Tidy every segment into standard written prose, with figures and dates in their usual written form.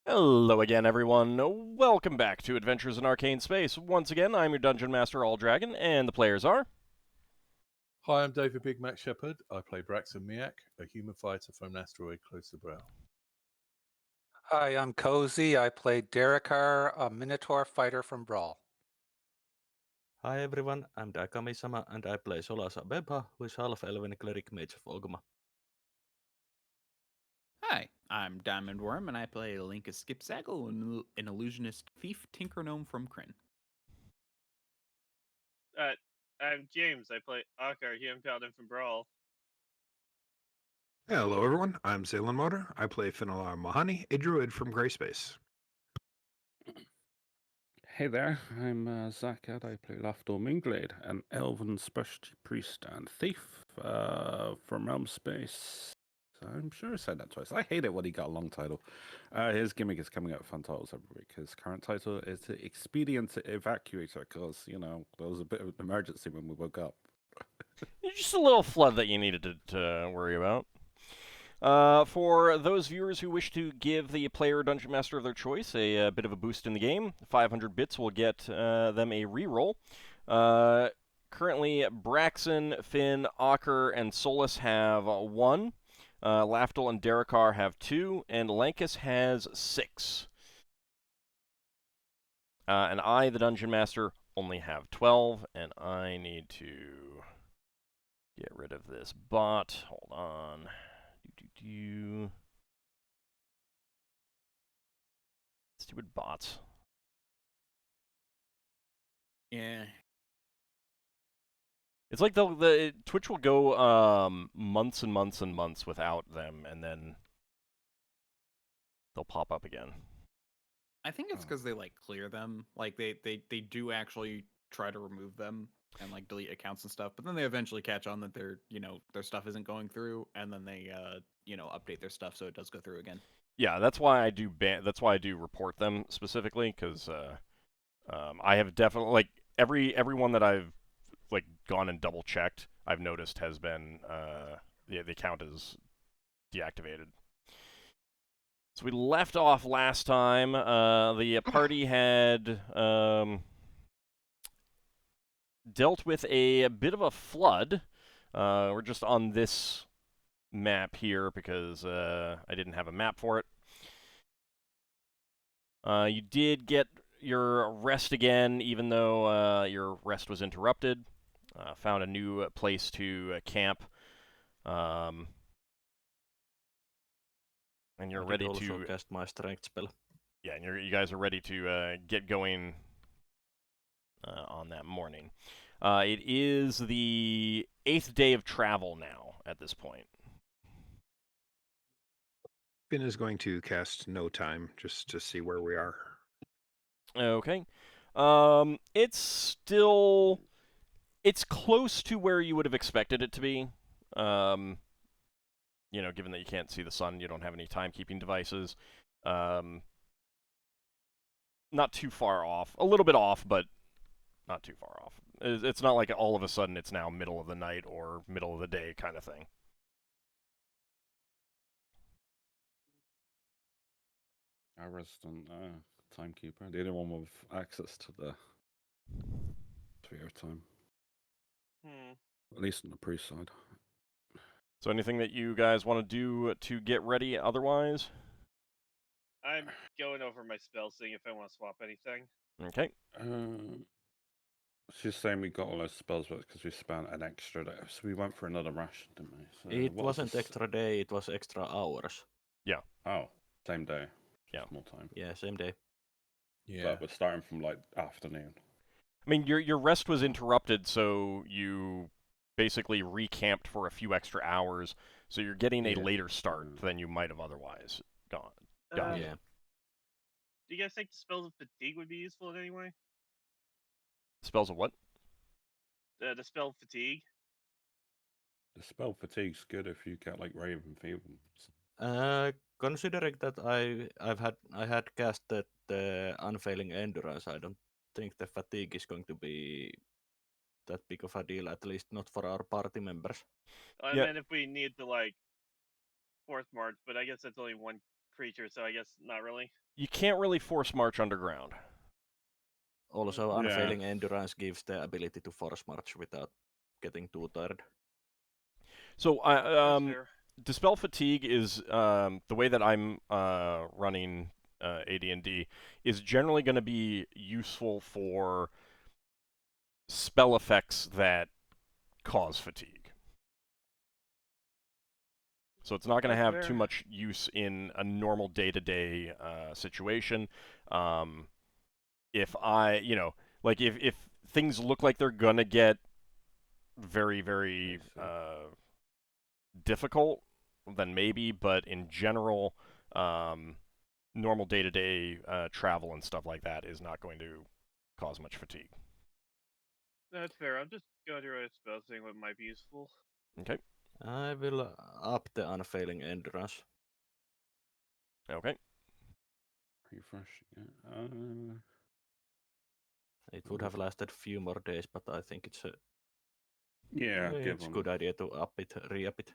Hello again, everyone. Welcome back to Adventures in Arcane Space. Once again, I'm your Dungeon Master, All Dragon, and the players are. Hi, I'm David Big Mac Shepherd. I play Braxon Miacc, a human fighter from an asteroid close to Brow. Hi, I'm Cozy. I play Darrakar, a Minotaur fighter from Brawl. Hi everyone, I'm Dakami-sama and I play Solas Ebha, who is Half-Elven Cleric Mage of Ogma. Hi, I'm Diamond Worm, and I play Lankas Skipzaggle, an illusionist thief tinker gnome from Kryn. I'm James. I play Ockar, Human Paladin from Brawl. Hello everyone, I'm Zaylan Motor. I play Finnel'ar Mohani, a druid from Grayspace. Hey there, I'm Zakhan. I play Lafdul Moonglade, an elven specialty priest and thief from Realm Space. I'm sure I said that twice. I hate it when he got a long title. His gimmick is coming out with fun titles every week. His current title is the Expedient Evacuator, because, you know, there was a bit of an emergency when we woke up. Just a little flood that you needed to worry about. For those viewers who wish to give the player or Dungeon Master of their choice a bit of a boost in the game, 500 bits will get them a reroll. Currently, Braxon, Finn, Ockar, and Solas have 1. Lafdul and Darrakar have 2, and Lankas has 6. And I, the Dungeon Master, only have 12, and I need to get rid of this bot. Hold on. Stupid bots. Yeah. It's like the Twitch will go months and months and months without them, and then they'll pop up again. I think it's because they clear them. Like they do actually try to remove them and delete accounts and stuff, but then they eventually catch on that their stuff isn't going through, and then they update their stuff so it does go through again. Yeah, that's why I do that's why I do report them specifically, because I have definitely everyone that I've gone and double checked, I've noticed has been the account is deactivated. So we left off last time. The party had dealt with a bit of a flood. We're just on this map here because I didn't have a map for it. You did get your rest again, even though your rest was interrupted. Found a new place to camp. And you're ready to cast my strength spell. Yeah, and you guys are ready to get going on that morning. It is the 8th day of travel now at this point. Finn is going to cast No Time just to see where we are. Okay. It's close to where you would have expected it to be. Given that you can't see the sun, you don't have any timekeeping devices. Not too far off. A little bit off, but not too far off. It's not like all of a sudden it's now middle of the night or middle of the day kind of thing. Our resident timekeeper, the only one with access to the air time. At least on the priest side. So anything that you guys want to do to get ready otherwise? I'm going over my spell, seeing if I want to swap anything. Okay. She's saying we got all those spells because we spent an extra day. So we went for another ration, didn't we? So it wasn't extra day, it was extra hours. Yeah. Oh, same day. Yeah. More time. Yeah, same day. Yeah. But we're starting from afternoon. I mean, your rest was interrupted, so you basically recamped for a few extra hours, so you're getting a later start than you might have otherwise gone. Yeah. Do you guys think the spells of fatigue would be useful in any way? Spells of what? The spell fatigue. The spell fatigue's good if you get Raven Fever. Considering that I had casted the Unfailing Endurance, I don't think the fatigue is going to be that big of a deal, at least not for our party members. I mean, if we need to fourth march, but I guess that's only one creature, so I guess not really. You can't really force march underground. Also, Yeah. unfailing endurance gives the ability to force march without getting too tired. So That's fair. Dispel Fatigue is the way that I'm running AD&D is generally going to be useful for spell effects that cause fatigue. So it's not going to That's have too fair. much use in a normal day-to-day situation. If I, like if things look like they're going to get very, very difficult, then maybe, but in general, normal day-to-day travel and stuff like that is not going to cause much fatigue. That's fair. I'm just going through a spell, seeing what might be useful. Okay. I will up the unfailing endurance. Okay. Refreshing it. It would have lasted a few more days, but I think it's a Yeah, give it's a them. good idea to up it, re-up it.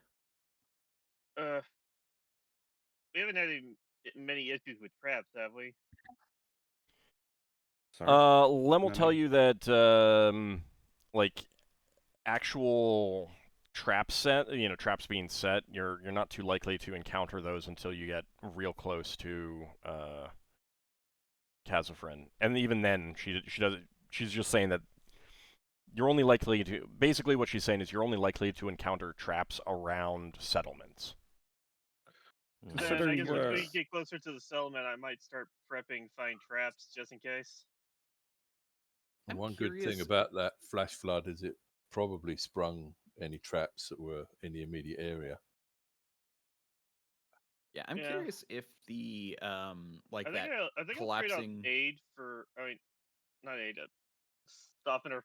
We haven't had many issues with traps, have we? Sorry. Lem will No, tell no. you that like actual traps being set, you're not too likely to encounter those until you get real close to Kazafrin. And even then, she's just saying that you're only likely to, basically what she's saying is you're only likely to encounter traps around settlements. Then I Considering guess once we're we get closer to the settlement, I might start prepping find traps just in case. And I'm one good thing curious- about that flash flood is it probably sprung any traps that were in the immediate area. Yeah, I'm Yeah. curious if the like I think that I think collapsing. I'll trade out aid for. I mean, not aid. Softener.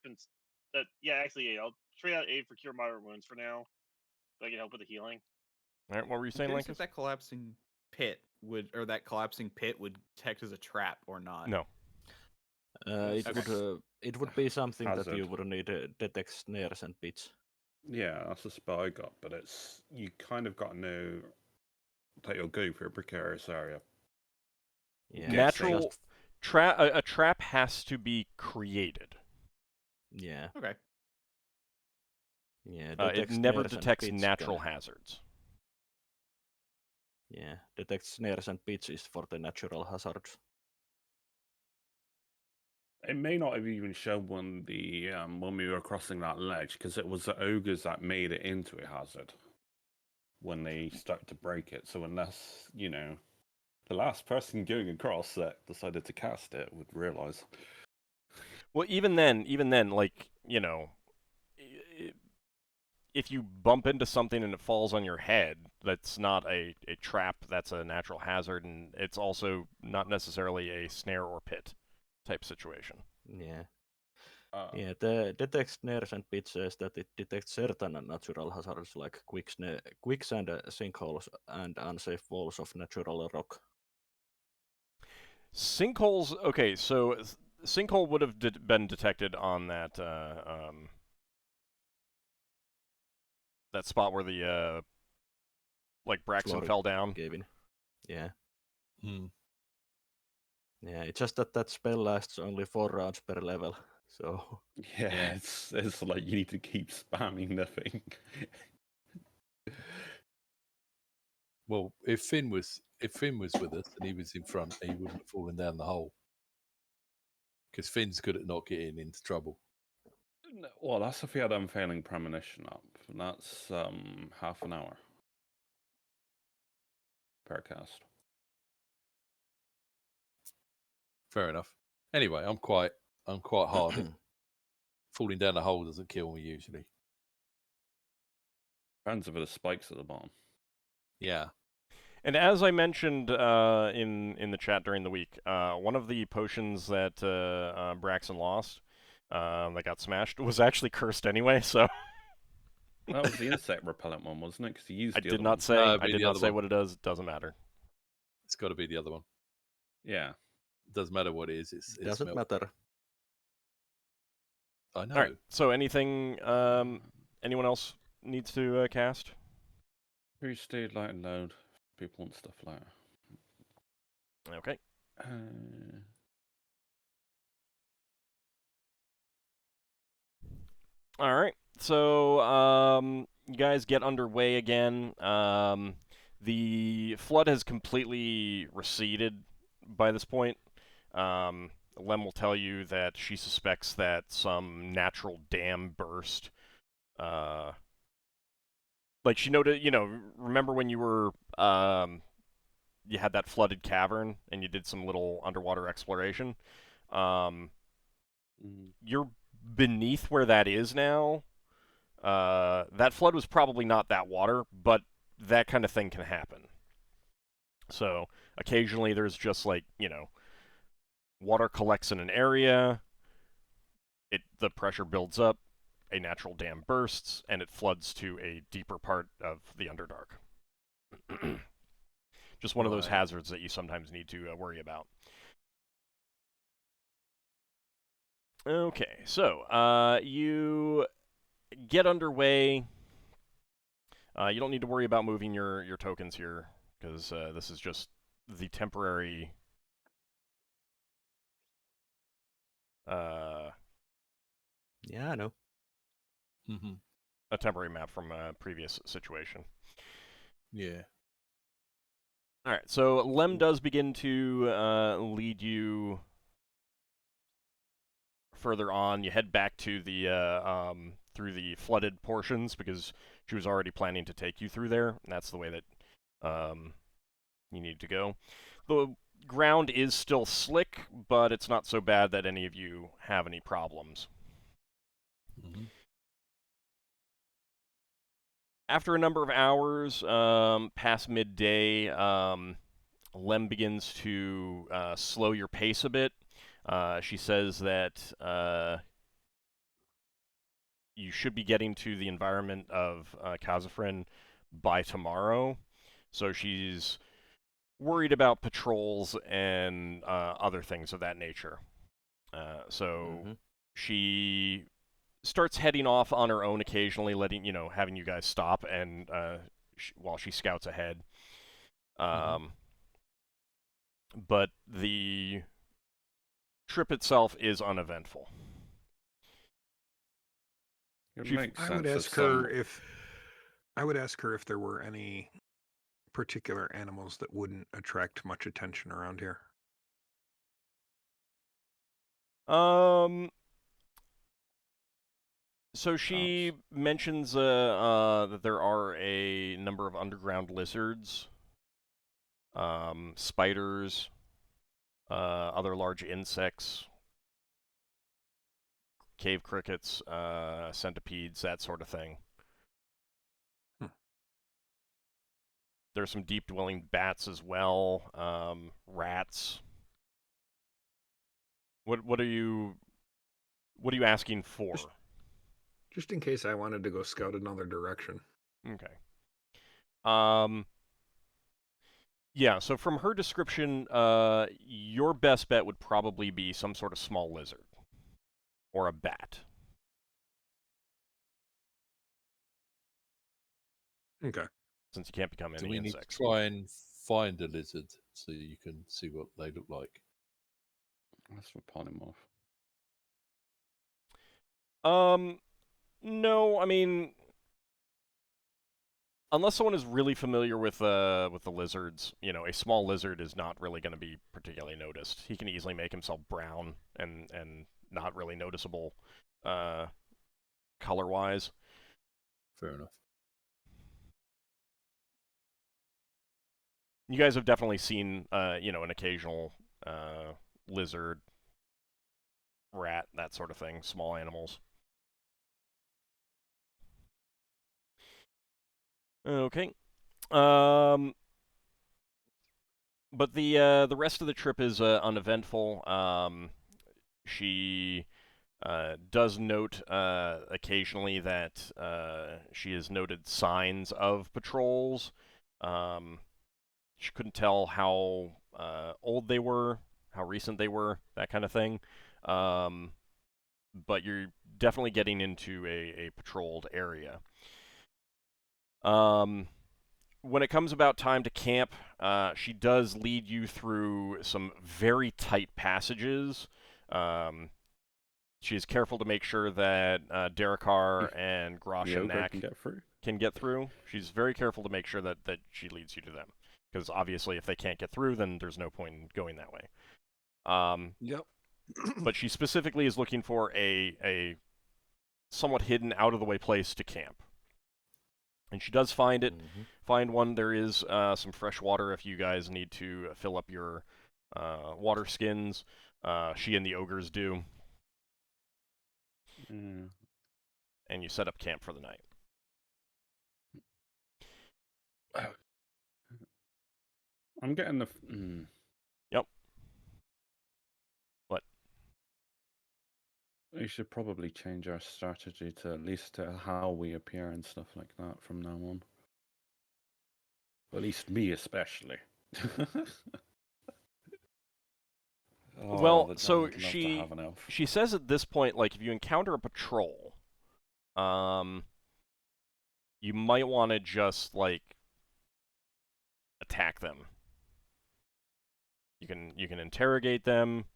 Yeah, actually, aid. I'll trade out aid for cure moderate wounds for now, so I can help with the healing. All right, what were you I'm saying, curious Lankas? if that collapsing pit would detect as a trap or not. No. It would be something that you Hazard. would need to detect snares and pits. Yeah, that's a spell I got, but it's you kind of got to know that you're going for a precarious area. Yeah, Natural just- a trap has to be created. yeah, Okay. yeah. It detect never snares and detects pits natural can- hazards. Yeah, detect snares and pits is for the natural hazards. It may not have even shown when we were crossing that ledge because it was the ogres that made it into a hazard when they started to break it. So unless the last person going across that decided to cast it would realize. Well, even then, like, if you bump into something and it falls on your head, that's not a trap, that's a natural hazard, and it's also not necessarily a snare or pit type situation. Yeah. Yeah, the detect snares and pits says that it detects certain natural hazards like quicksand, sinkholes, and unsafe walls of natural rock. Sinkholes, okay, so sinkhole would have been detected on that that spot where the like Braxon Floor fell down. Gave in. Yeah. Hmm. Yeah, it's just that spell lasts only 4 rounds per level, so Yeah, it's like you need to keep spamming the thing. Well, if Finn was with us and he was in front, he wouldn't have fallen down the hole. Because Finn's good at not getting into trouble. Well, that's if he had unfailing premonition up. And that's half an hour per cast. Fair enough. Anyway, I'm quite hard. Falling down the hole doesn't kill me usually. Depends if there's spikes at the bottom. Yeah. And as I mentioned in the chat during the week, one of the potions that Braxon lost, that got smashed, was actually cursed anyway. So That was the insect repellent one, wasn't it? Because he used I the did other not one. say No, I it'd be did the not other say one. what it does. Doesn't matter. It's got to be the other one. Yeah. It doesn't matter what it is. It doesn't smells. matter. I know. All right. So anything anyone else needs to cast? Free state light and load. People want stuff later. Okay. All right. So, you guys get underway again. The flood has completely receded by this point. Lem will tell you that she suspects that some natural dam burst. Like she noted, remember when you were, you had that flooded cavern and you did some little underwater exploration? You're beneath where that is now. That flood was probably not that water, but that kind of thing can happen. So occasionally there's just like, water collects in an area, the pressure builds up, a natural dam bursts, and it floods to a deeper part of the Underdark. Just one of those Right. hazards that you sometimes need to worry about. Okay, so you get underway. You don't need to worry about moving your tokens here, because this is just the temporary Yeah, I know. Mm-hmm. a temporary map from a previous situation. Yeah. All right, so Lem does begin to lead you further on. You head back to the through the flooded portions because she was already planning to take you through there, and that's the way that you need to go. The ground is still slick, but it's not so bad that any of you have any problems. Mm-hmm. After a number of hours, past midday, Lem begins to slow your pace a bit. She says that you should be getting to the environment of Kazafrin by tomorrow. So she's worried about patrols and other things of that nature. So she starts heading off on her own occasionally, having you guys stop and while she scouts ahead. But the trip itself is uneventful. It makes I sense. would ask her if there were any particular animals that wouldn't attract much attention around here. So she mentions that there are a number of underground lizards, spiders, other large insects, cave crickets, centipedes, that sort of thing. There's some deep-dwelling bats as well, rats. What are you asking for? Just in case I wanted to go scout another direction. Okay. Yeah, so from her description, your best bet would probably be some sort of small lizard. Or a bat. Okay. Since you can't become any Do we need to insects. try and find a lizard so you can see what they look like? That's for polymorph. No, I mean, unless someone is really familiar with the lizards, a small lizard is not really going to be particularly noticed. He can easily make himself brown and not really noticeable color-wise. Fair enough. You guys have definitely seen, an occasional lizard, rat, that sort of thing, small animals. Okay. But the rest of the trip is uneventful. She does note occasionally that she has noted signs of patrols. She couldn't tell how old they were, how recent they were, that kind of thing. But you're definitely getting into a patrolled area. when it comes about time to camp, she does lead you through some very tight passages. She is careful to make sure that Darrakar and Grosh and Yoga Knack can get through. She's very careful to make sure that she leads you to them. Because obviously if they can't get through, then there's no point in going that way. Yep. But she specifically is looking for a somewhat hidden, out-of-the-way place to camp. And she does find it. Find one. There is some fresh water if you guys need to fill up your water skins. She and the ogres do. Mm. And you set up camp for the night. I'm getting the. Yep. What? We should probably change our strategy to at least to how we appear and stuff like that from now on. At least me, especially. Well, the so damned love to have an elf. she says at this point, like, if you encounter a patrol, you might want to just, like, attack them. You can interrogate them,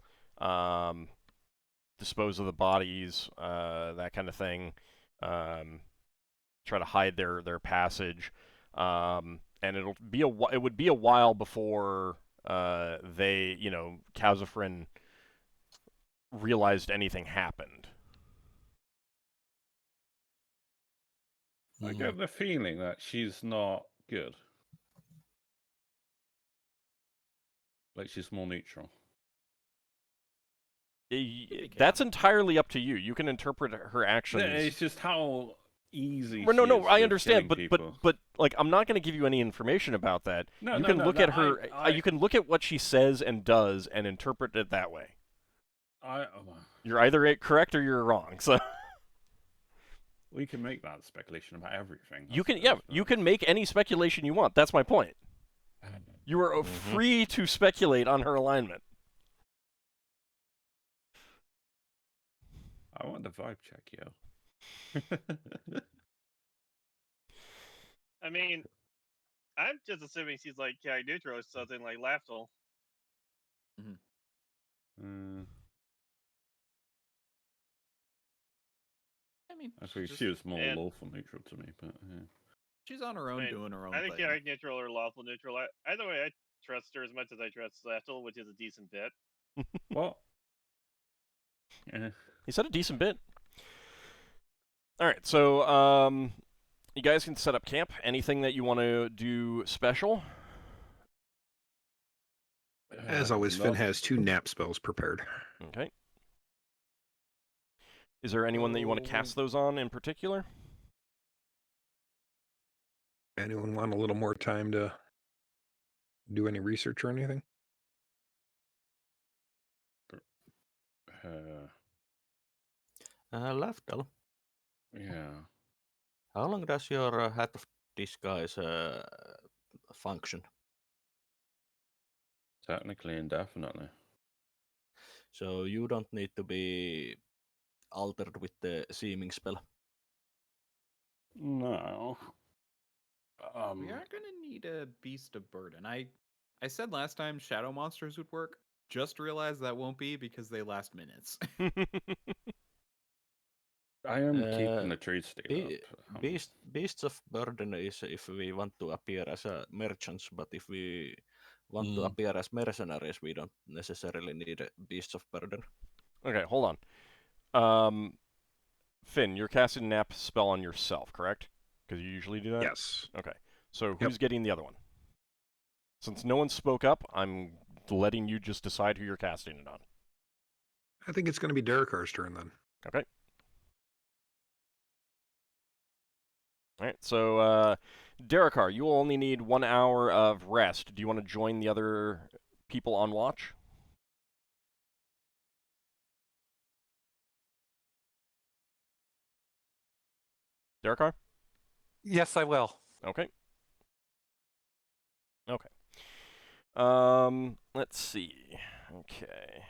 dispose of the bodies, that kind of thing. Try to hide their passage, and it would be a while before they, Khazafrin realized anything happened. I get the feeling that she's not good. Like she's more neutral. That's entirely up to you. You can interpret her actions. It's just how easy. Well, no, she is I with understand, killing but people. like, I'm not going to give you any information about that. No, you no, can no, look no, at her. You can look at what she says and does and interpret it that way. You're either correct or you're wrong. So we can make that speculation about everything. You can make any speculation you want. That's my point. You are free to speculate on her alignment. I want the vibe check, yo. I mean, I'm just assuming she's like neutral or something like Lafdul. I mean, I think she was more lawful neutral to me, but yeah. She's on her own, doing her own I think thing. chaotic neutral or lawful neutral. Either way, I trust her as much as I trust Lafdul, which is a decent bit. What? Yeah. He said a decent bit. All right, so you guys can set up camp. Anything that you want to do special? As always, Finn has 2 nap spells prepared. Okay. Is there anyone that you want to cast those on in particular? Anyone want a little more time to do any research or anything? Lafdul. Yeah. How long does your hat of disguise function? Technically, indefinitely. So you don't need to be altered with the seeming spell. No. We are gonna need a beast of burden. I said last time shadow monsters would work. Just realized that won't be because they last minutes. I am keeping the trade state up. Beasts of burden is if we want to appear as merchants, but if we want to appear as mercenaries, we don't necessarily need beasts of burden. Okay, hold on. Finn, you're casting nap spell on yourself, correct? Because you usually do that? Yes. Okay. So who's getting the other one? Since no one spoke up, I'm letting you just decide who you're casting it on. I think it's going to be Darrakar's turn then. Okay. All right, so Darrakar, you will only need 1 hour of rest. Do you want to join the other people on watch? Darrakar? Yes, I will. Okay. Okay. Let's see. Okay.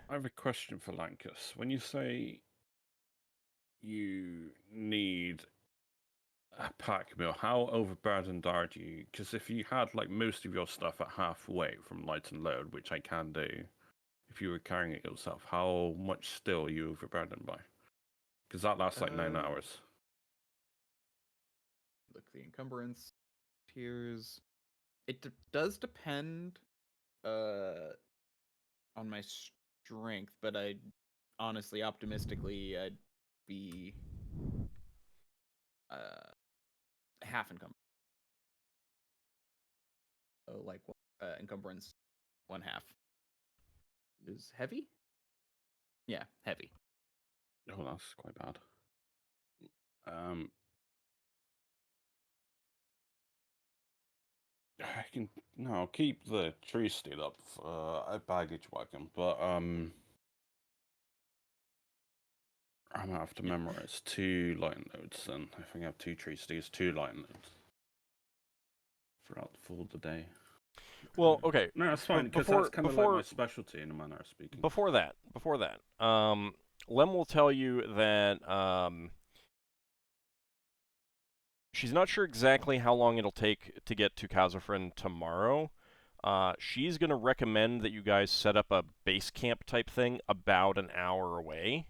I have a question for Lankas. When you say you need a pack mill, how overburdened are you? Because if you had like most of your stuff at halfway from light and load, which I can do, if you were carrying it yourself, how much still are you overburdened by? Because that lasts like 9 hours. Look, the encumbrance tiers. It does depend on my strength, but I honestly, optimistically, I'd be half encumbrance. So like encumbrance, 1/2 is heavy. Yeah, heavy. Oh, that's quite bad. I can keep the tree steel up for a baggage wagon, but I'm gonna have to memorize 2 light nodes then. If I have 2 tree steels, 2 light nodes throughout the full of the day. Well, okay. No, that's fine, because that's kind of like my specialty in a manner of speaking. Before that, Lem will tell you that she's not sure exactly how long it'll take to get to Kazafrin tomorrow. She's going to recommend that you guys set up a base camp type thing about an hour away.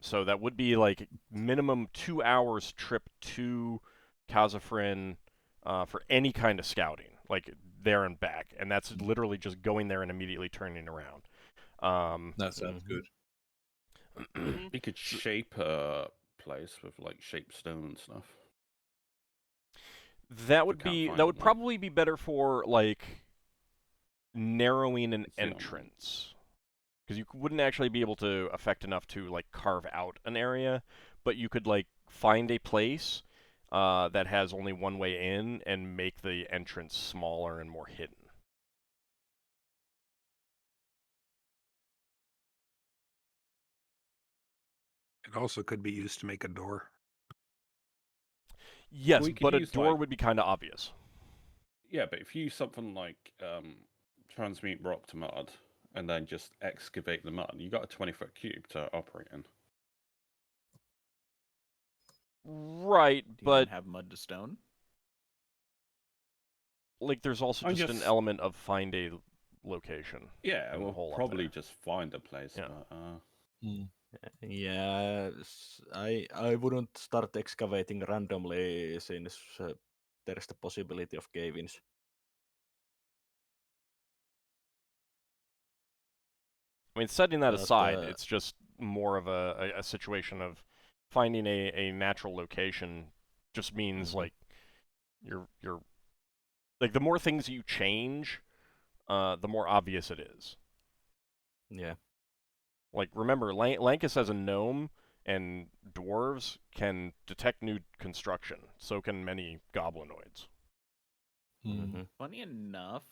So that would be like minimum 2 hours trip to Kazafrin for any kind of scouting, like there and back, and that's literally just going there and immediately turning around. That sounds good. You could shape a place with like shape stone and stuff. That would probably be better for like narrowing an entrance, because you wouldn't actually be able to affect enough to like carve out an area, but you could like find a place that has only one way in and make the entrance smaller and more hidden. It also could be used to make a door. Yes, but a door would be kind of obvious. Yeah, but if you use something like transmute rock to mud and then just excavate the mud, you got a 20-foot cube to operate in. Right, Do you but have mud to stone? Like, there's also just an element of find a location. Yeah, we'll probably just find a place. Yeah. But, Yeah, I wouldn't start excavating randomly since there's the possibility of cave-ins. I mean, setting that aside, it's just more of a situation of finding a natural location. Just means like you're like the more things you change, the more obvious it is. Yeah. Like, remember, Lankas as a gnome and dwarves can detect new construction. So can many goblinoids. Funny enough,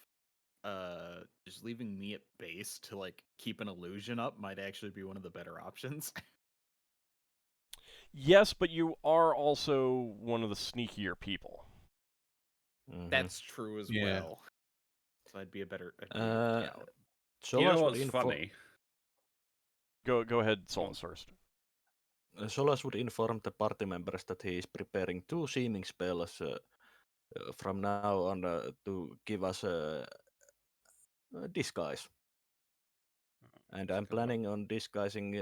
just leaving me at base to like keep an illusion up might actually be one of the better options. Yes, but you are also one of the sneakier people. That's true as well. So I'd be a better. You know what's funny? Go ahead, Solas first. Solas would inform the party members that he is preparing 2 seeming spells from now on to give us a disguise. And I'm planning on disguising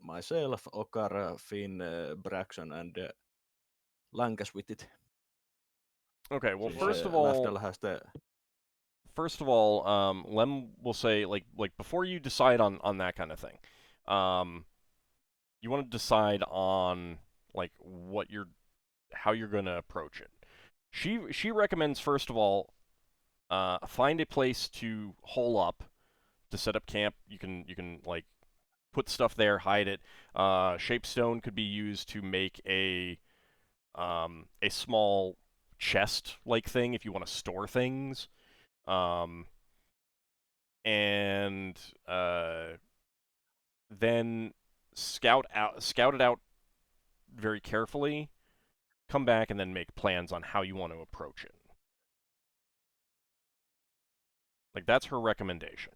myself, Ockar, Finn, Braxon, and Lankas with it. Okay, well, Since, first of all, Lafdul has the... Lem will say, like before you decide on that kind of thing, you want to decide on like how you're gonna approach it. She recommends, first of all, find a place to hole up, to set up camp. You can like put stuff there, hide it. Shapestone could be used to make a small chest like thing if you want to store things. And then scout it out very carefully, come back, and then make plans on how you want to approach it. Like, that's her recommendation.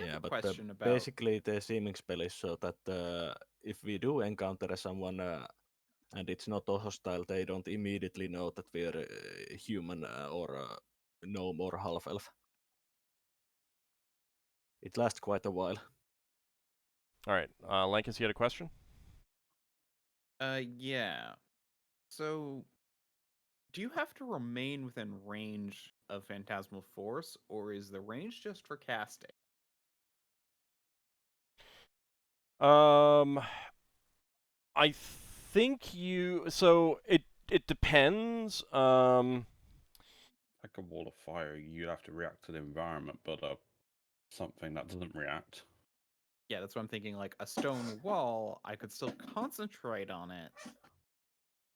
I have Yeah, a but question about. basically the seeming spell is so that if we do encounter someone and it's not a hostile, they don't immediately know that we're human or gnome or half-elf. It lasts quite a while. All right, Lankas, you had a question? Yeah. So, do you have to remain within range of Phantasmal Force, or is the range just for casting? I think you. So it depends. Like a wall of fire, you have to react to the environment, but something that doesn't react. Yeah, that's what I'm thinking. Like a stone wall, I could still concentrate on it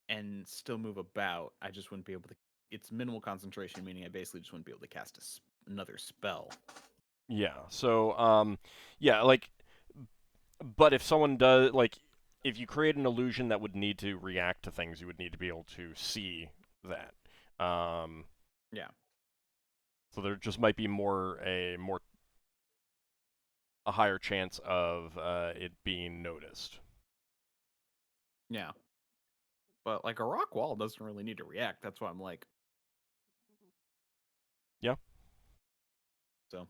and still move about. I just wouldn't be able to. It's minimal concentration, meaning I basically just wouldn't be able to cast another spell. Yeah. So yeah, like, but if someone does like, if you create an illusion that would need to react to things, you would need to be able to see that. Yeah. So there just might be a higher chance of it being noticed. Yeah. But like a rock wall doesn't really need to react. That's why I'm like. Yeah. So.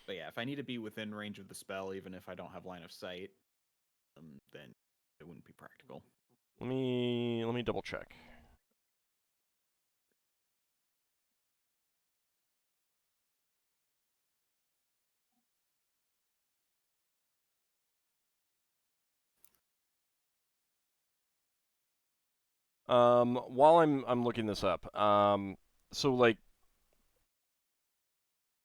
But yeah, if I need to be within range of the spell, even if I don't have line of sight, then it wouldn't be practical. Let me double check. While I'm looking this up, so like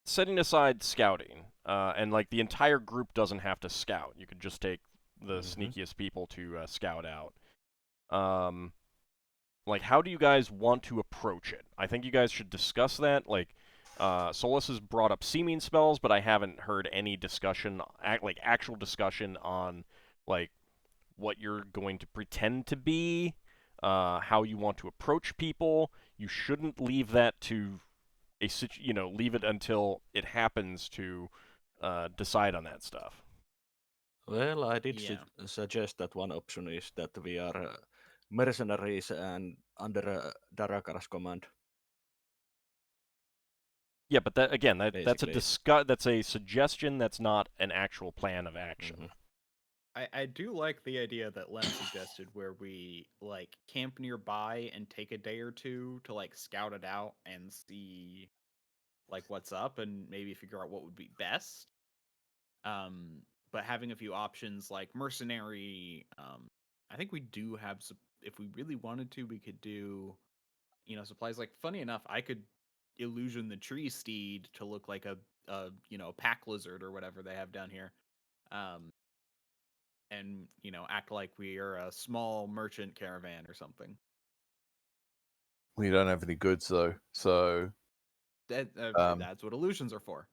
setting aside scouting, and like the entire group doesn't have to scout. You could just take the sneakiest people to scout out. Like, how do you guys want to approach it? I think you guys should discuss that. Like, Solas has brought up seeming spells, but I haven't heard any discussion, like actual discussion on like what you're going to pretend to be, how you want to approach people. You shouldn't leave that to leave it until it happens to decide on that stuff. Well, I did Yeah. suggest that one option is that we are mercenaries and under Darrakar's command. Yeah, but that again, that's Basically. that's a suggestion. That's not an actual plan of action. Mhm. I do like the idea that Len suggested where we like camp nearby and take a day or two to like scout it out and see like what's up and maybe figure out what would be best. But having a few options like mercenary, I think we do have if we really wanted to, we could do supplies. Like funny enough, I could illusion the tree steed to look like a pack lizard or whatever they have down here. And act like we are a small merchant caravan or something. We don't have any goods though, so That's what illusions are for.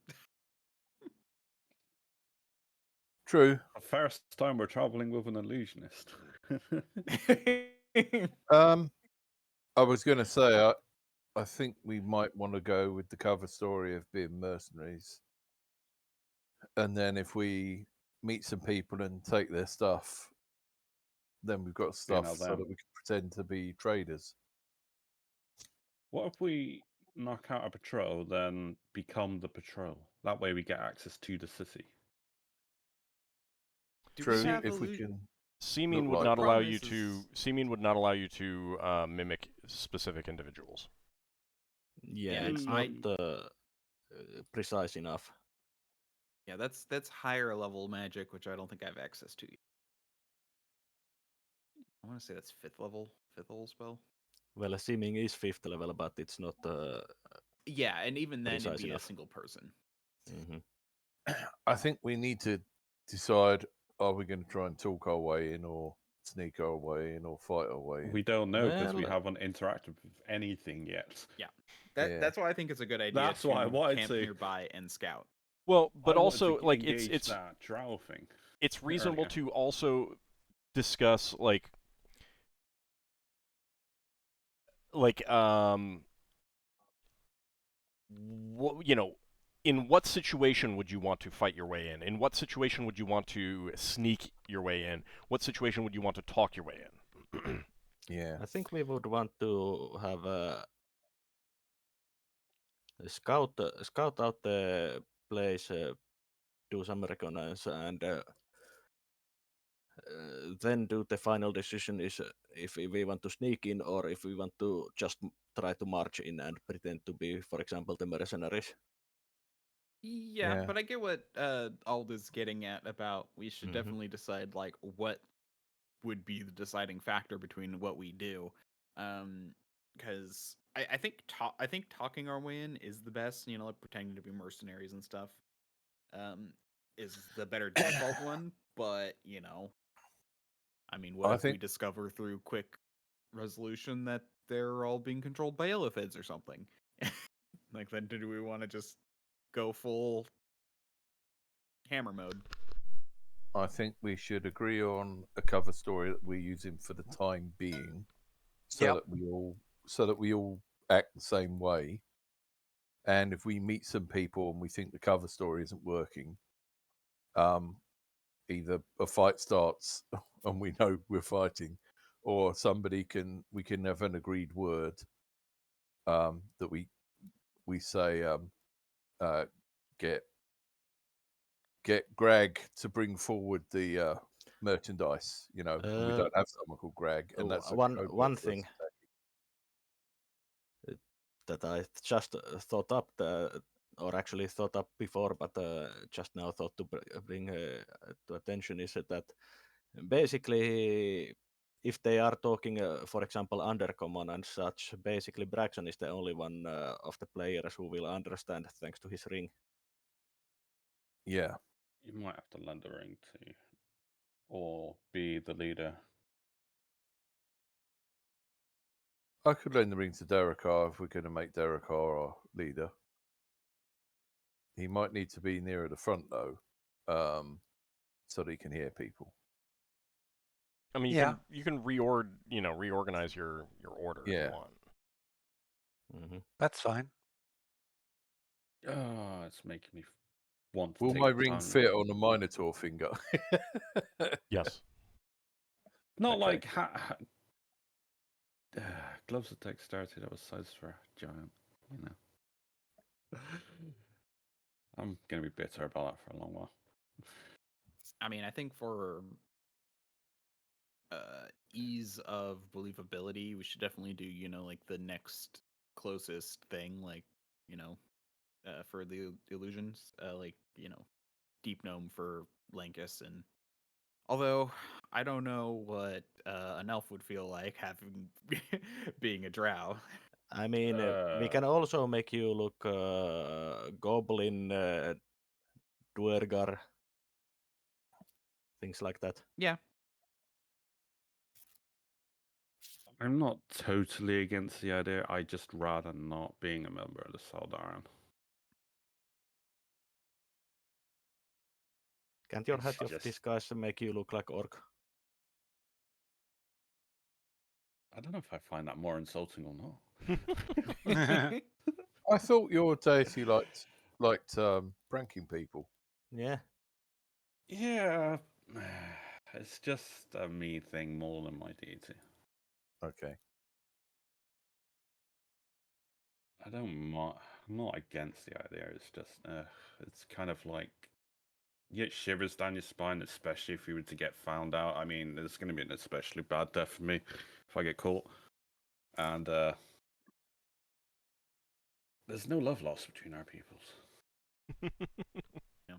true. The first time we're traveling with an illusionist. I was going to say, I think we might want to go with the cover story of being mercenaries, and then if we meet some people and take their stuff, then we've got stuff so that we can pretend to be traders. What if we knock out a patrol, then become the patrol? That way we get access to the city. True, if we can. Seeming would not allow you to. Seeming would not allow you to mimic specific individuals. Yeah, it's not precise enough. Yeah, that's higher level magic, which I don't think I have access to yet. I want to say that's fifth level spell. Well, seeming is 5th level, but it's not. Yeah, and even then it'd be enough. a single person. I think we need to decide: are we going to try and talk our way in, or sneak our way in, or fight our way in? We don't know because we haven't interacted with anything yet. Yeah, that's why I think it's a good idea. That's why I wanted camp to nearby and scout. Well, but also like it's that drow thing. It's reasonable to also discuss like in what situation would you want to fight your way in? In what situation would you want to sneak your way in? What situation would you want to talk your way in? Yeah. I think we would want to have a scout out the place, do some reconnaissance, and then do the final decision is if we want to sneak in or if we want to just try to march in and pretend to be, for example, the mercenaries. Yeah, Yeah. but I get what Alda's getting at about we should Mhm. definitely decide like what would be the deciding factor between what we do. Because I think I think talking our way in is the best, you know, like pretending to be mercenaries and stuff. Is the better default one, but you know, I mean, what I if we think discover through quick resolution that they're all being controlled by Illithids or something? Like, then do we want to just go full hammer mode? I think we should agree on a cover story that we're using for the time being, so Yep. that we all act the same way. And if we meet some people and we think the cover story isn't working, either a fight starts and we know we're fighting, or we can have an agreed word that we say get Greg to bring forward the merchandise, and we don't have someone called Greg, and that's a one code word one for us thing attacking. that I just thought up, or actually thought up before, but just now thought to bring to attention is that basically, if they are talking, for example, undercommon and such, basically Braxon is the only one of the players who will understand thanks to his ring. Yeah, You might have to lend the ring to, or be the leader. I could lend the ring to Darrakar if we're going to make Darrakar our leader. He might need to be nearer the front though, so that he can hear people. I mean, Yeah. you can reorganize your order if Yeah. you want. Mm-hmm. That's fine. Oh, it's making me want to Will take my the ring time. fit on a Minotaur finger? Yes. Not Okay. like gloves of dexterity that was sized for a giant, you know. I'm gonna be bitter about that for a long while. I mean, I think for ease of believability, we should definitely do, you know, like the next closest thing, like, you know, for the illusions, like, you know, Deep Gnome for Lankas. And although I don't know what an elf would feel like having being a drow. I mean, we can also make you look goblin, dwergar, things like that. Yeah. I'm not totally against the idea. I just rather not being a member of the Saldaran. Can't your It's hat of just- disguise make you look like orc? I don't know if I find that more insulting or not. I thought your deity liked pranking people. Yeah. Yeah, it's just a me thing more than my deity. Okay. I'm not against the idea. It's just, it's kind of like you get shivers down your spine, especially if you were to get found out. I mean, there's going to be an especially bad death for me if I get caught, and there's no love lost between our peoples. Yeah.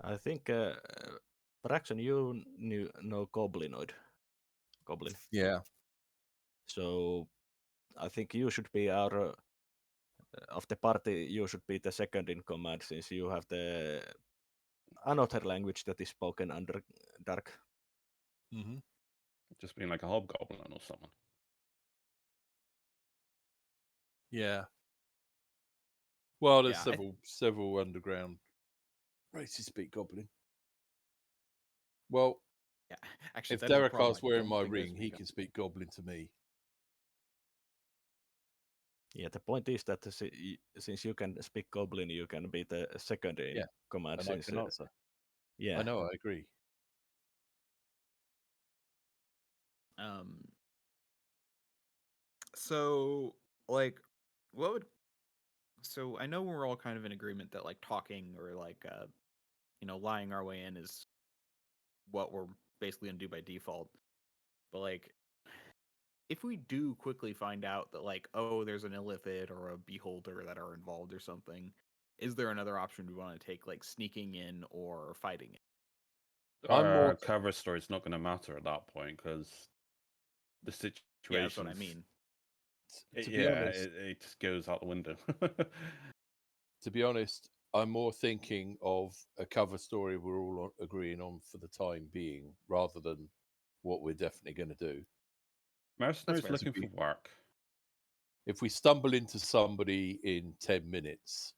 I think, Braxon, you know Goblin. Yeah. So I think you should be our of the party. You should be the second in command since you have the another language that is spoken under dark. Mm-hmm. Just being like a hobgoblin or someone. Yeah. Well, there's Yeah, several underground races speak Goblin. Well, yeah. Actually, if that is a problem. Darrakar's I wearing don't my think I ring, he speak can speak Goblin to me. Yeah, the point is that since you can speak Goblin, you can be the second in Yeah, command. and I Since can answer. yeah, I know, I agree. So like, what would? So I know we're all kind of in agreement that like talking or like lying our way in is what we're basically gonna do by default. But like, if we do quickly find out that like, oh, there's an illithid or a beholder that are involved or something, is there another option we want to take, like sneaking in or fighting it? I'm more Cover story's not going to matter at that point because the situation. Yeah, that's what I mean. to be honest, it just goes out the window. to be honest, I'm more thinking of a cover story we're all agreeing on for the time being, rather than what we're definitely going to do. Mercenaries fair. looking for work. If we stumble into somebody in 10 minutes,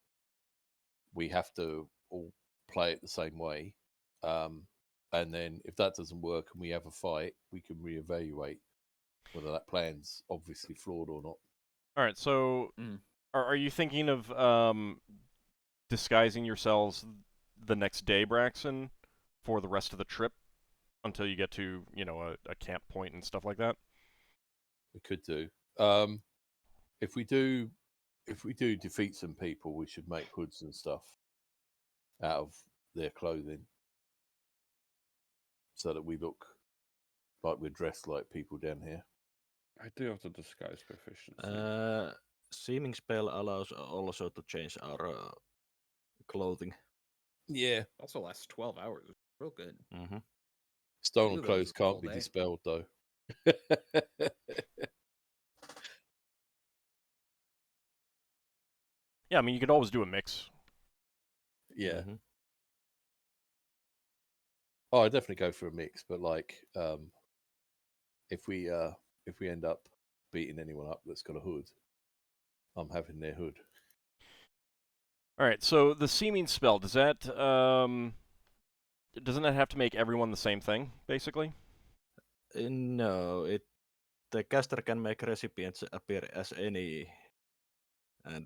we have to all play it the same way. And then if that doesn't work and we have a fight, we can reevaluate whether that plan's obviously flawed or not. All right, so are you thinking of disguising yourselves the next day, Braxon, for the rest of the trip until you get to, a camp point and stuff like that? We could do. If we do defeat some people, we should make hoods and stuff out of their clothing, so that we look like we're dressed like people down here. I do have the disguise proficiency. Seeming spell allows also to change our clothing. Yeah. Also lasts 12 hours. Real good. Mm-hmm. Stolen Ooh, that clothes was a can't full be day. dispelled, though. Yeah, I mean, you could always do a mix. Yeah. Mm-hmm. Oh, I definitely go for a mix, but like, if we end up beating anyone up that's got a hood, I'm having their hood. All right, so the seeming spell, doesn't that have to make everyone the same thing, basically? No, the caster can make recipients appear as any, and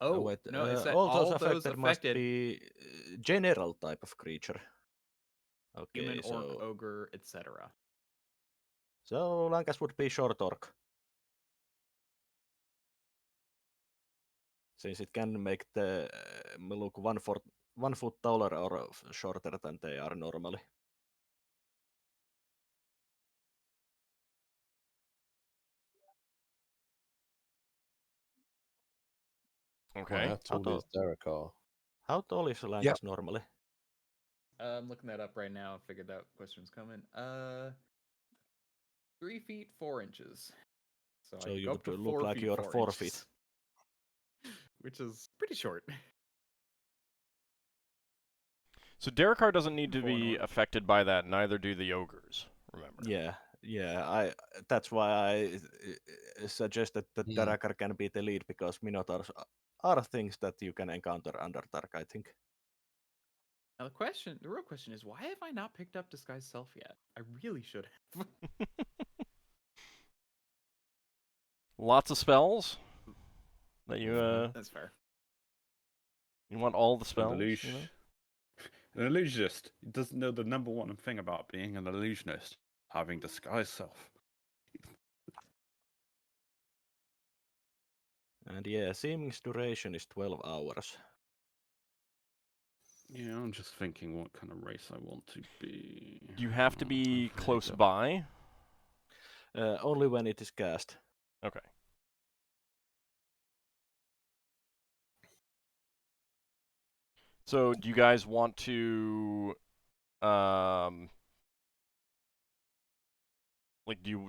no, it said all all those affected must affected be general type of creature. Okay, human, orc, so ogre, etc. so Lankas would be short orc, since it can make the look 1 foot taller or shorter than they are normally. Okay. Well, how tall is Darrakar? How tall is Lankas normally? I'm looking that up right now. I figured that question was coming. 3 feet 4 inches. So I You go up would to look 4 like feet, you're 4 4 feet. inches, which is pretty short. So Darrakar doesn't need to For an be orc. affected by that, neither do the ogres, remember. Yeah. That's why I suggested that Darrakar can be the lead, because Minotaurs are things that you can encounter Underdark, I think. Now the real question is, why have I not picked up Disguise Self yet? I really should have. Lots of spells that you That's fair. you want all the An spells. An illusionist doesn't know the number one thing about being an illusionist: having disguise self. And yeah, Seeming's duration is 12 hours. Yeah, I'm just thinking what kind of race I want to be. Do you have to be close by? Only when it is cast. Okay. So, do you guys want to, do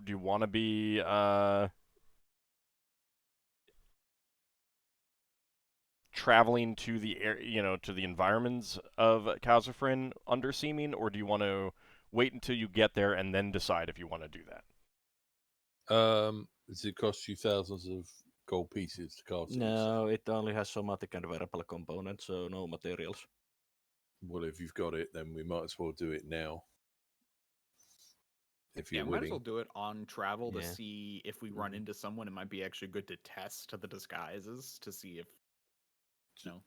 you want to be, traveling to the to the environments of Khazafrin under Seeming, or do you want to wait until you get there and then decide if you want to do that? Does it cost you thousands of gold pieces to cast it? No, it only has somatic and variable components, so no materials. Well, if you've got it, then we might as well do it now. if Yeah, you're we might as well willing. do it on travel to Yeah. see if we run into someone. It might be actually good to test the disguises to see if,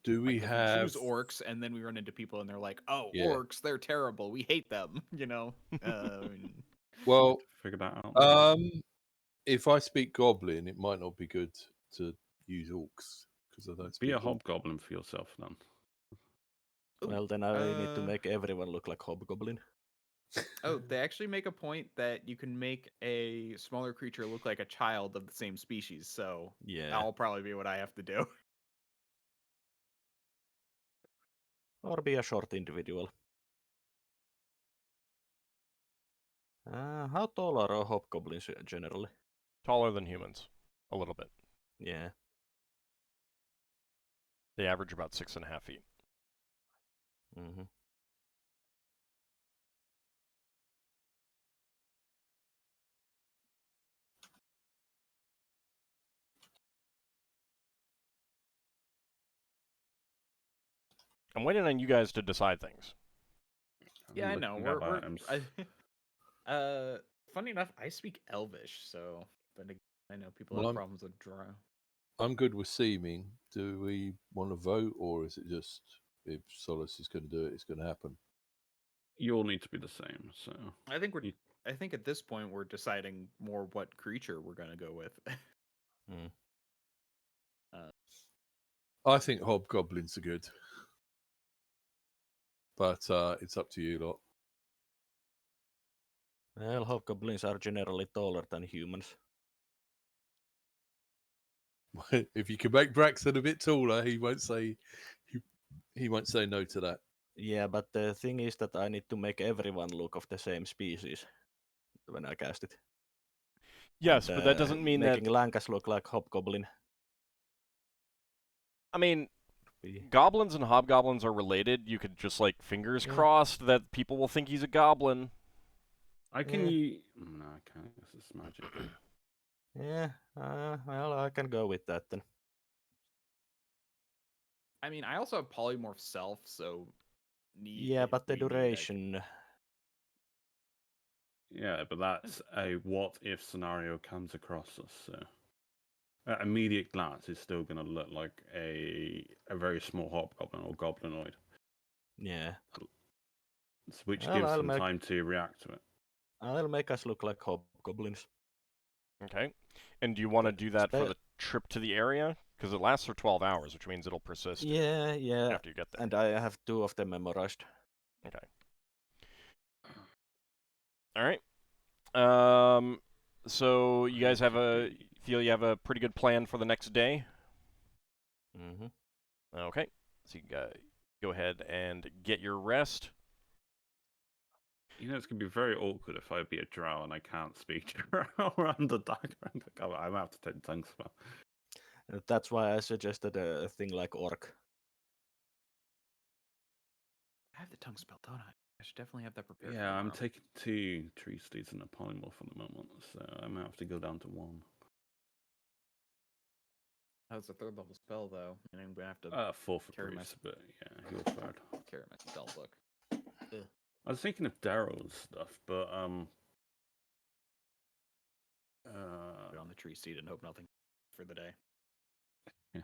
Do we like, if have? we choose orcs and then we run into people and they're like, "Oh, Yeah. orcs, they're terrible. We hate them." Well, Figure that out. if I speak Goblin, it might not be good to use orcs because I don't Be speak. a Orc. hobgoblin for yourself then. Well, then I need to make everyone look like hobgoblin. Oh, they actually make a point that you can make a smaller creature look like a child of the same species. So Yeah. that'll probably be what I have to do. Or be a short individual. How tall are hobgoblins generally? Taller than humans, a little bit. Yeah. They average about 6.5 feet. Mm-hmm. I'm waiting on you guys to decide things. Yeah, I I'm know. looking at items. Funny enough, I speak Elvish, so but I know people Well, have problems with Drow. I'm good with seeming. Do we want to vote, or is it just if Solas is going to do it, it's going to happen? You all need to be the same. So I think You- I think at this point we're deciding more what creature we're gonna go with. Mm. I think hobgoblins are good, but it's up to you lot. Well, hobgoblins are generally taller than humans. If you can make Braxon a bit taller, he won't say no to that. Yeah, but the thing is that I need to make everyone look of the same species when I cast it. Yes, And, but that doesn't mean that. making Lankas look like hobgoblin. I mean, Be... goblins and hobgoblins are related. You could just like fingers Yeah. crossed that people will think he's a goblin. I can Yeah. No, I can't. This is magic. Yeah, well, I can go with that then. I mean, I also have polymorph self, so Yeah, but the duration. Yeah, but that's a what if scenario comes across us. So at immediate glance, it's still going to look like a very small hobgoblin or goblinoid, Yeah. which Well, gives I'll them make- time to react to it. I'll make us look like hobgoblins. Okay. And do you want to do that for the trip to the area? Because it lasts for 12 hours, which means it'll persist Yeah, after you get there. and I have 2 of them memorized. Okay. All right. So you guys feel you have a pretty good plan for the next day? Mm-hmm. Okay. So you go ahead and get your rest. You know, it's going to be very awkward if I be a drow and I can't speak drow around the dark. I'm going to have to take tongue spell. That's why I suggested a thing like orc. I have the tongue spell, don't I? I should definitely have that prepared. Yeah, I'm tomorrow. taking 2 tree steeds and a polymorph at the moment, so I might have to go down to 1. That's a 3rd level spell, though, and I'm gonna have to 4 for carry Bruce, but yeah, you're third. carry my spell book. I was thinking of Daryl's stuff, but Put on the tree seat and hope nothing for the day. yeah.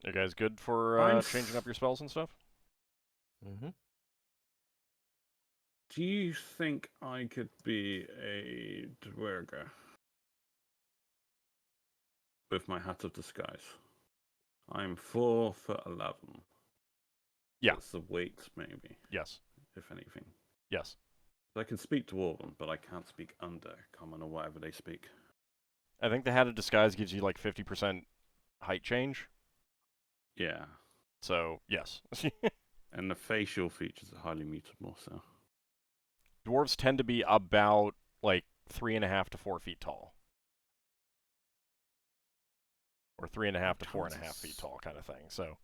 You guys good for changing up your spells and stuff? Mm-hmm. Do you think I could be a dwerger with my hat of disguise? I'm 4'11". Yeah. That's the weight, maybe, Yes. if anything. Yes. I can speak Dwarven, but I can't speak Undercommon or whatever they speak. I think the Hat of Disguise gives you like 50% height change. Yeah. So, yes. And the facial features are highly mutable, so... Dwarves tend to be about like 3.5 to 4 feet tall. Or 3.5 to 4.5 feet tall kind of thing. So,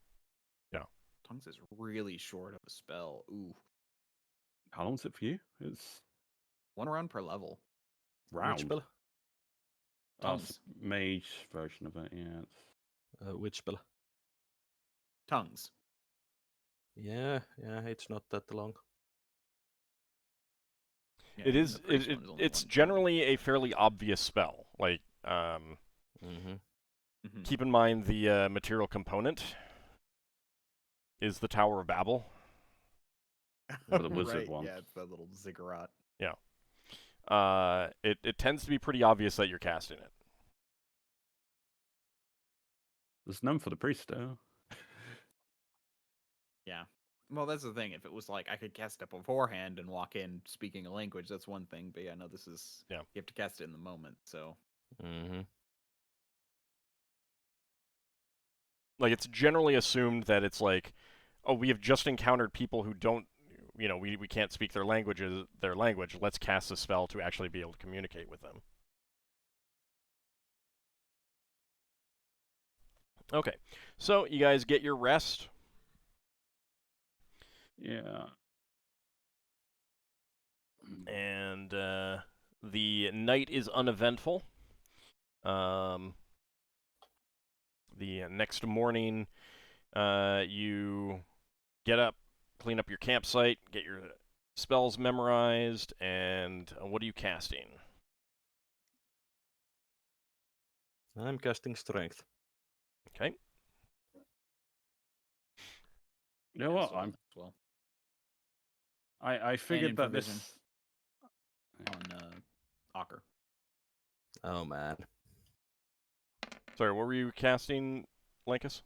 yeah. Tongues is really short of a spell. Ooh. How long is it for you? It's 1 round per level. round. Which spell? Tongues. Mage version of it, yeah. Which spell? Tongues. Yeah, it's not that long. Yeah, It even is. the priest one is only It's 1 turn. generally a fairly obvious spell. Like, Mm-hmm. Mhm. keep in mind the material component is the Tower of Babel. Or the wizard right, one. yeah, it's that little ziggurat. Yeah. It tends to be pretty obvious that you're casting it. There's none for the priest, though. Yeah. Well, that's the thing. If it was like I could cast it beforehand and walk in speaking a language, that's one thing. But yeah, no, this is Yeah. you have to cast it in the moment. So Mm-hmm. Like, it's generally assumed that it's like, oh, we have just encountered people who don't, we can't speak their language. Let's cast a spell to actually be able to communicate with them. Okay, so you guys get your rest. Yeah. And the night is uneventful. The next morning, you get up, clean up your campsite, get your spells memorized, and what are you casting? I'm casting strength. Okay. You know yeah, what? so as well I figured that Infravision. this. on Ockar. Oh man. Sorry, what were you casting, Lankas?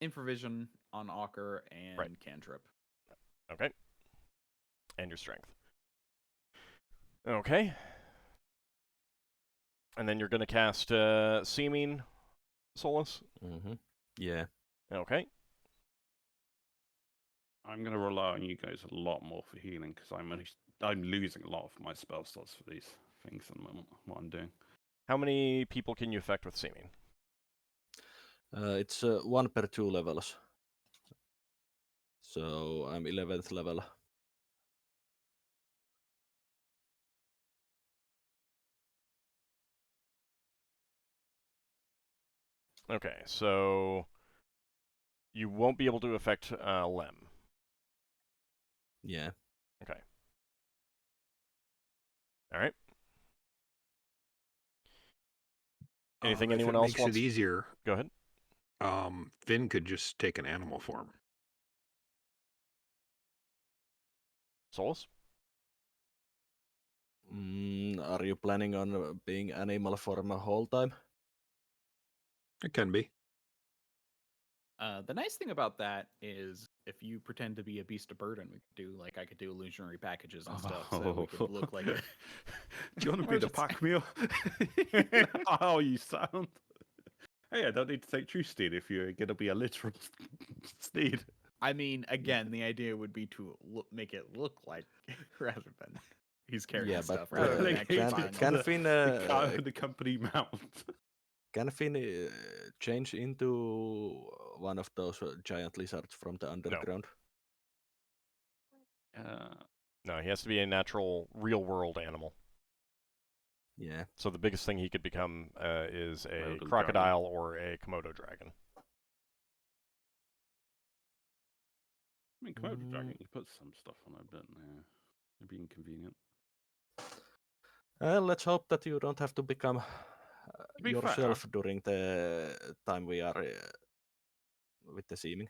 Infravision on Ockar and Right. Cantrip. Okay. And your strength. Okay. And then you're going to cast Seeming, Solas? Mm-hmm. Yeah. Okay. I'm going to rely on you guys a lot more for healing because I'm losing a lot of my spell slots for these things at the moment. What I'm doing. How many people can you affect with Seeming? It's 1 per 2 levels. So I'm 11th level. Okay, so you won't be able to affect Lem. Yeah. Okay. All right. Anything If anyone it else makes wants? it easier, Go ahead. Finn could just take an animal form. Solas? Are you planning on being animal form a whole time? It can be. The nice thing about that is if you pretend to be a beast of burden, we could do I could do illusionary packages and stuff, so we could look like a. Do you want to be Or the just- pack mule? How you sound. Hey, I don't need to take true steed if you're going to be a literal steed. I mean, again, the idea would be to make it look like rather than he's carrying Yeah, stuff but, rather than Like, actually it's buying can them. Finn the company mount. can Finn change into one of those giant lizards from the underground? No, he has to be a natural, real-world animal. Yeah. So the biggest thing he could become is a Komodo crocodile or a Komodo dragon. I mean, Komodo dragon, you put some stuff on it, but it'd be inconvenient. Let's hope that you don't have to become To be yourself fair, during the time we are with the seeming.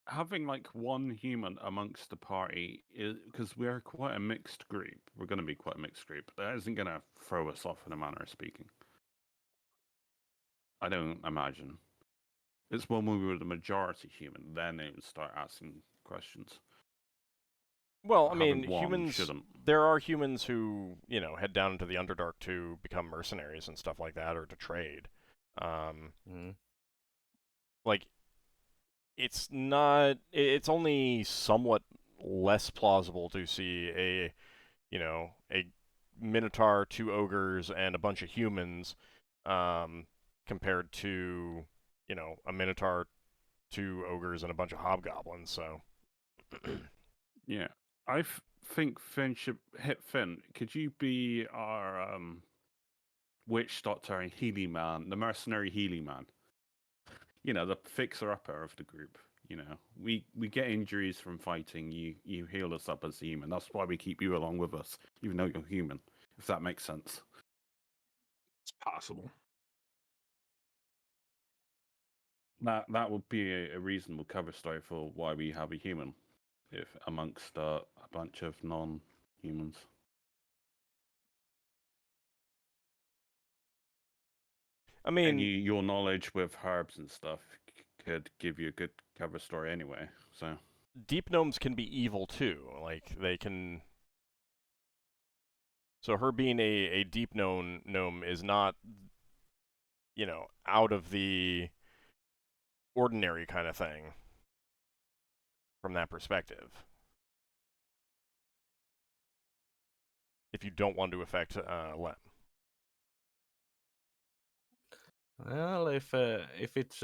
having like one human amongst the party is because we're quite a mixed group. We're going to be quite a mixed group. That isn't going to throw us off in a manner of speaking. I don't imagine. It's when we were the majority human, then it would start asking questions. Well, I Having mean, one humans. shouldn't. There are humans who, head down into the Underdark to become mercenaries and stuff like that, or to trade. Like, it's not. It's only somewhat less plausible to see a Minotaur, 2 ogres, and a bunch of humans, compared to, a Minotaur, 2 ogres, and a bunch of hobgoblins. So. Yeah, I think Finn should hit Finn. Could you be our witch doctor and Healy man, the mercenary Healy man? You know, the fixer upper of the group. You know, we get injuries from fighting. You heal us up as a human. That's why we keep you along with us, even though you're human. If that makes sense. It's possible. That would be a reasonable cover story for why we have a human, if amongst a bunch of non-humans. I mean, And your knowledge with herbs and stuff could give you a good cover story anyway. So deep gnomes can be evil too. Like they can. So her being a deep gnome is not, you know, out of the ordinary kind of thing from that perspective. If you don't want to affect Lem. Well, if it's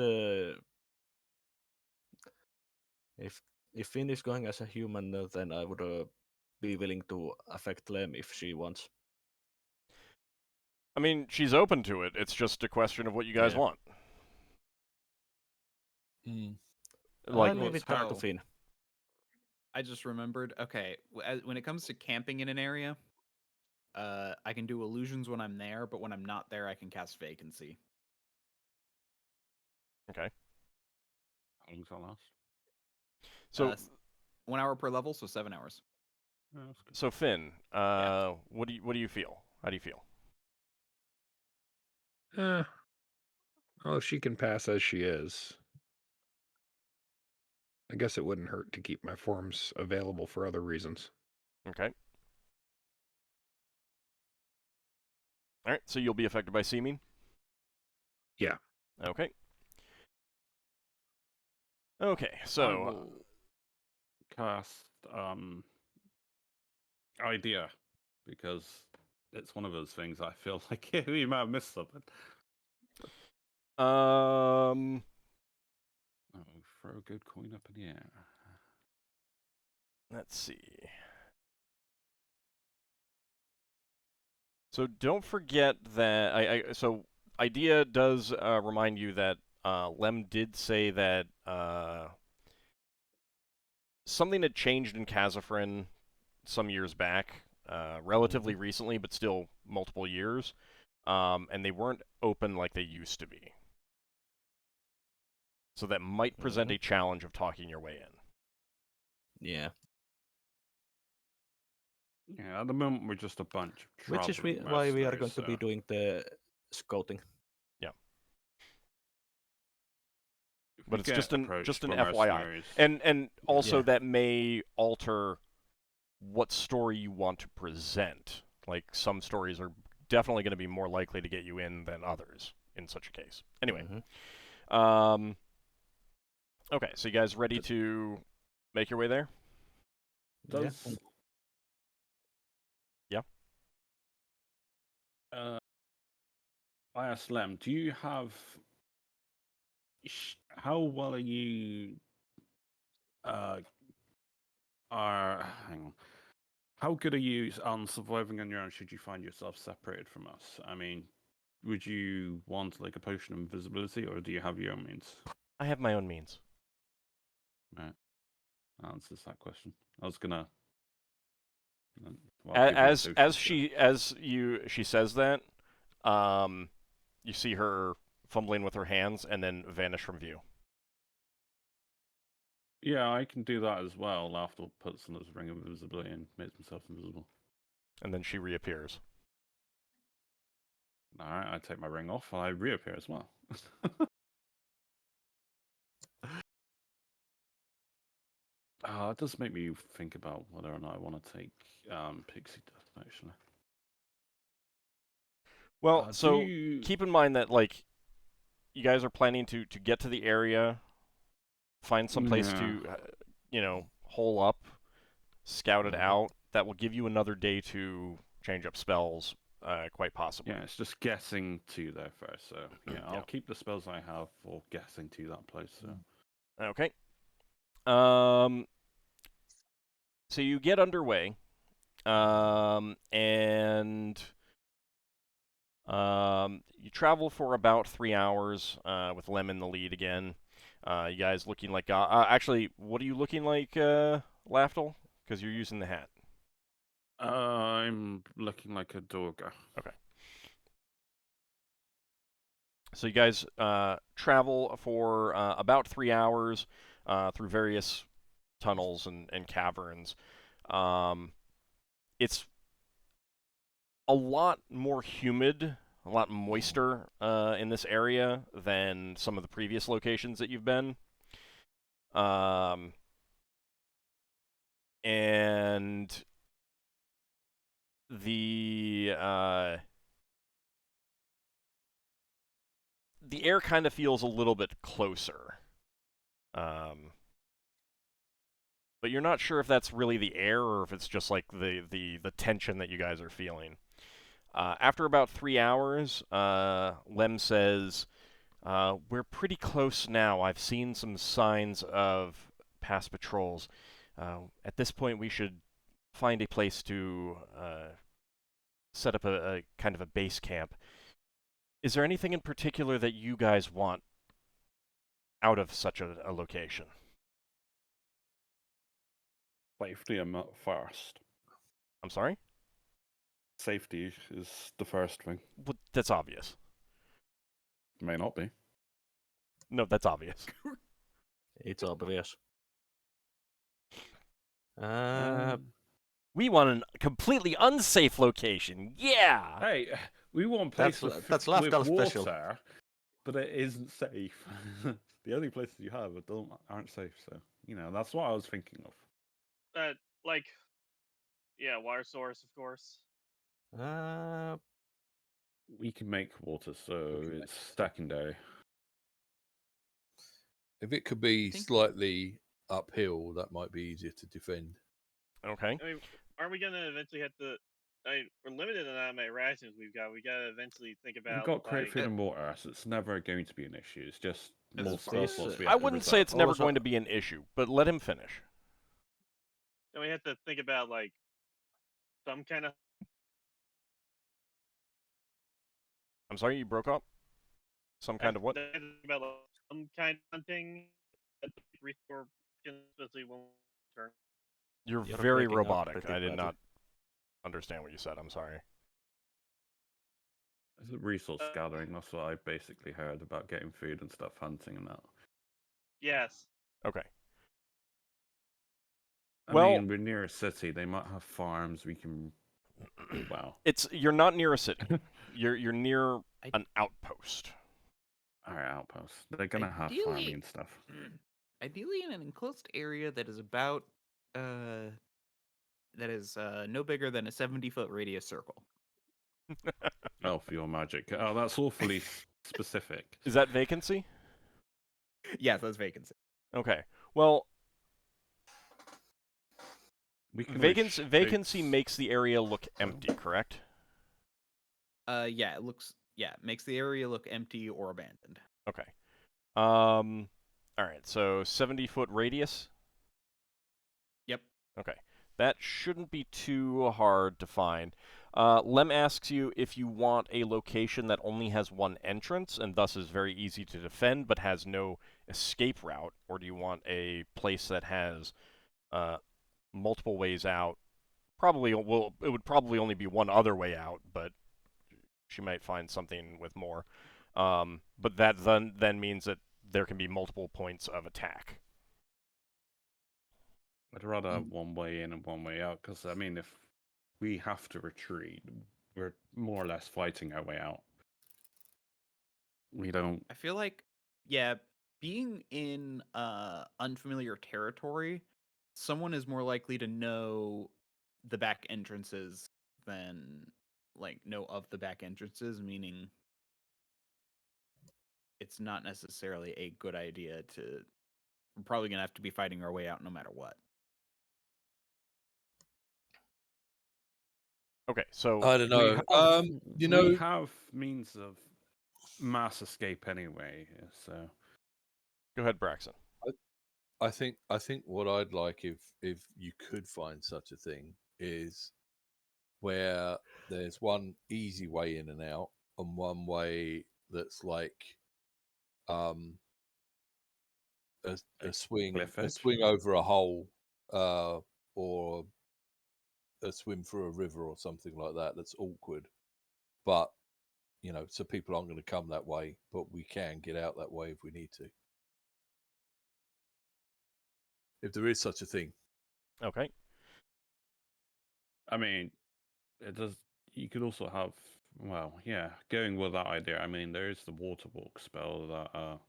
if Finn is going as a human, then I would be willing to affect Lem if she wants. I mean, she's open to it. It's just a question of what you guys Yeah. want. Like, Like, leave it down to Oh. Finn. I just remembered. Okay, when it comes to camping in an area, I can do illusions when I'm there, but when I'm not there, I can cast vacancy. okay. how long does that last? So, 1 hour per level, so 7 hours. Oh, that's good. so Finn, Yeah. what do you feel? How do you feel? Well, if she can pass as she is, I guess it wouldn't hurt to keep my forms available for other reasons. Okay. All right. So you'll be affected by seeming. Yeah. Okay. Okay. I So will cast idea because it's one of those things I feel like we might have missed something. Oh, throw a good coin up in the air. let's see. So don't forget that so idea does remind you that Lem did say that something had changed in Kazafrin some years back, relatively recently, but still multiple years, and they weren't open like they used to be. So that might present a challenge of talking your way in. Yeah. Yeah, at the moment we're just a bunch of Which is traveling why we are going mercenaries, to be so- doing the scouting. If But we it's get just an approached by FYI, mercenaries- and also Yeah. that may alter what story you want to present. Like some stories are definitely going to be more likely to get you in than others in such a case. Anyway, okay, so you guys ready to make your way there? Does Yeah. I asked Lem, do you have how well are you hang on. How good are you on surviving on your own should you find yourself separated from us? I mean, would you want like a potion of invisibility or do you have your own means? I have my own means. Right. That answers that question. I was gonna As she says that, you see her fumbling with her hands and then vanish from view. Yeah, I can do that as well. Lafdul puts on his ring of invisibility and makes himself invisible. And then she reappears. Alright, I take my ring off and I reappear as well. It does make me think about whether or not I want to take Pixie Dust, actually. Well, so you... keep in mind that, like, you guys are planning to get to the area, find some place to, you know, hole up, scout it out. That will give you another day to change up spells, quite possibly. Yeah, it's just getting to there first, so yeah, I'll keep the spells I have for getting to that place, so... Okay. So you get underway, and you travel for about 3 hours with Lem in the lead again. You guys looking like actually, what are you looking like, Lafdul? Because you're using the hat. I'm looking like a Dorga. Okay. So you guys travel for about 3 hours through various tunnels and caverns. It's a lot more humid, a lot moister in this area than some of the previous locations that you've been. And the air kind of feels a little bit closer. But you're not sure if that's really the air or if it's just like the tension that you guys are feeling. After about 3 hours, Lem says, we're pretty close now. I've seen some signs of past patrols. At this point, we should find a place to set up a kind of a base camp. Is there anything in particular that you guys want out of such a location? Safety first. I'm sorry? Safety is the first thing. Well, that's obvious. May not be. No, that's obvious. It's obvious. We want a completely unsafe location. Yeah! Hey, we want places That's with Lafdul water, special. but it isn't safe. The only places you have aren't safe, so, that's what I was thinking of. Like, yeah, water source, of course. We can make water, so it's secondary. If it could be think- slightly uphill, that might be easier to defend. Okay. I mean, aren't we gonna eventually have to? We're limited in the amount of rations we've got. We gotta eventually think about. We've got great like, food and water, so it's never going to be an issue. It's just As more far spell as- slots we I have to wouldn't say reserve. it's never Also- going to be an issue, but let him finish. Then we have to think about like some kind of. I'm sorry, you broke up? Some kind of what? About like, some kind of hunting. Restore, especially when turn. You're You're very breaking up robotic. pretty I did badly. not understand what you said. I'm sorry. It's a resource gathering. That's what I basically heard about getting food and stuff, hunting and that. Yes. Okay. I Well- mean, we're near a city. They might have farms. We can. Wow. You're not near a city. You're near an outpost. Our outposts. They're gonna have Ideally- farming and stuff. Ideally, in an enclosed area that is about no bigger than a 70-foot radius circle. Oh, for your magic. Oh, that's awfully specific. Is that vacancy? Yes, that's vacancy. Okay. Well, We can vacancy makes the area look empty, correct? Yeah, it makes the area look empty or abandoned. Okay. All right. So 70-foot radius. Yep. Okay. That shouldn't be too hard to find. Lem asks you if you want a location that only has one entrance and thus is very easy to defend but has no escape route, or do you want a place that has multiple ways out? It would probably only be one other way out, but she might find something with more. But that then means that there can be multiple points of attack. I'd rather have one way in and one way out, because, I mean, if we have to retreat, we're more or less fighting our way out. We don't... I feel like, yeah, being in unfamiliar territory, someone is more likely to know the back entrances than know of the back entrances, meaning it's not necessarily a good idea to. We're probably gonna have to be fighting our way out no matter what. Okay, so I don't know. we have means of mass escape anyway, so... go ahead, Braxon. I think what I'd like if you could find such a thing is where there's one easy way in and out and one way that's a swing cliff a edge. swing over a hole, or a swim through a river or something like that. That's awkward, but so people aren't going to come that way, but we can get out that way if we need to, if there is such a thing. Okay. I mean, it does. You could also have, well, yeah, going with that idea. I mean, there is the water walk spell that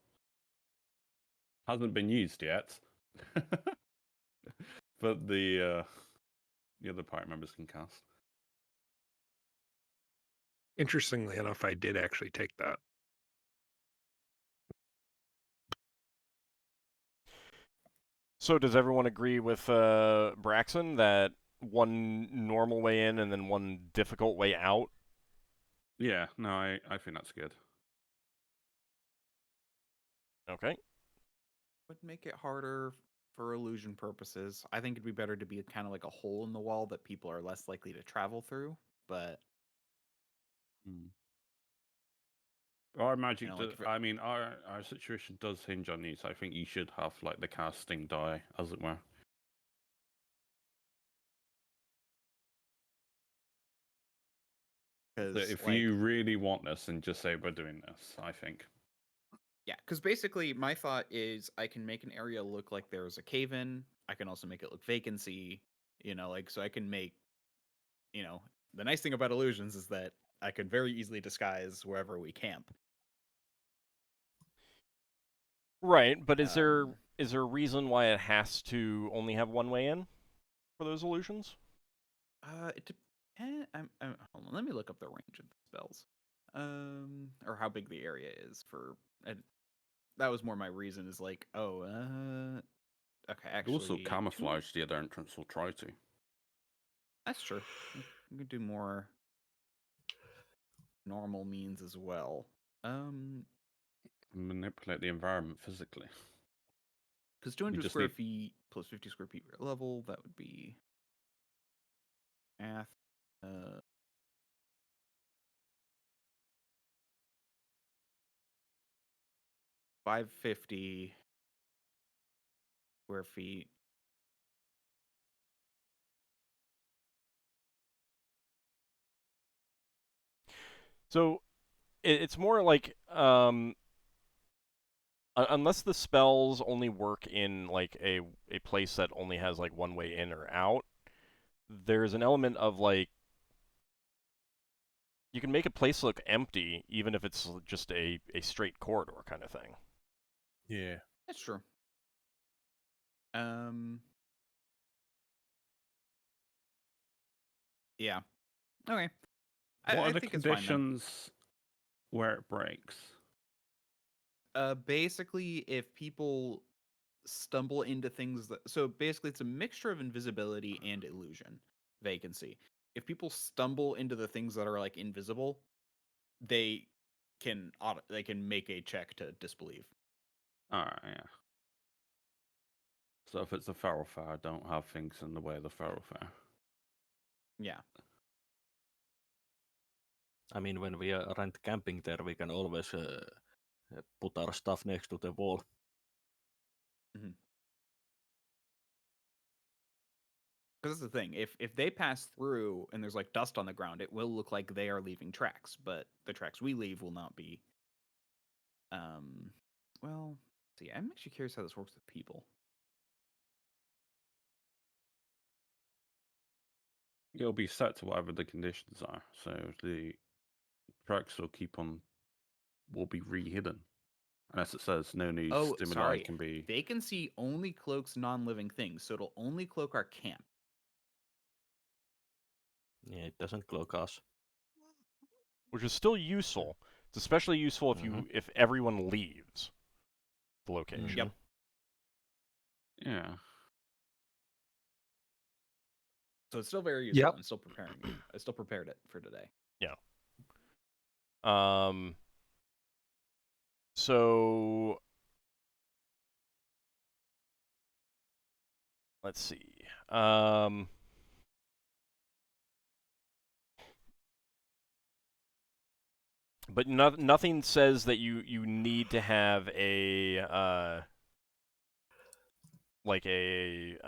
hasn't been used yet, but the other party members can cast. Interestingly enough, I did actually take that. So does everyone agree with Braxon that one normal way in and then one difficult way out? Yeah, no, I think that's good. Okay. Would make it harder for illusion purposes. I think it'd be better to be kind of like a hole in the wall that people are less likely to travel through. But Our magic, like I mean, our situation does hinge on these. I think you should have like the casting die, as it were. So if you really want this, and just say we're doing this, I think. Yeah, because basically my thought is I can make an area look like there's a cave in. I can also make it look vacancy. So I can make. The nice thing about illusions is that I can very easily disguise wherever we camp. Right, but is there a reason why it has to only have one way in for those illusions? It depends. Hold on, let me look up the range of the spells, or how big the area is for. That was more my reason. Is like, okay, actually, Also camouflage the other entrance or try to. That's true. We could do more normal means as well. Manipulate the environment physically. Because 200 square feet plus 50 square feet per level, that would be math. 550 square feet. So it's more like unless the spells only work in like a place that only has like one way in or out, there's an element of like you can make a place look empty even if it's just a straight corridor kind of thing. Yeah, that's true. Yeah. Okay. What are the think conditions where it breaks? Basically, if people stumble into things so basically it's a mixture of invisibility and illusion vacancy. If people stumble into the things that are like invisible, they can make a check to disbelieve. Alright, yeah. So if it's a thoroughfare, don't have things in the way of the thoroughfare. Yeah. I mean, when we rent camping there, we can always put our stuff next to the wall. Mm-hmm. Because that's the thing. If they pass through and there's like dust on the ground, it will look like they are leaving tracks, but the tracks we leave will not be. Well, see, I'm actually curious how this works with people. It'll be set to whatever the conditions are, so the tracks will be re-hidden. Unless it says no new stimuli can be... Vacancy only cloaks non-living things, so it'll only cloak our camp. Yeah, it doesn't cloak us. Which is still useful. It's especially useful if everyone leaves the location. Yep. Yeah. So it's still very useful. Yep. I'm still preparing it. I still prepared it for today. Yeah. So let's see. But nothing says that you need to have a like a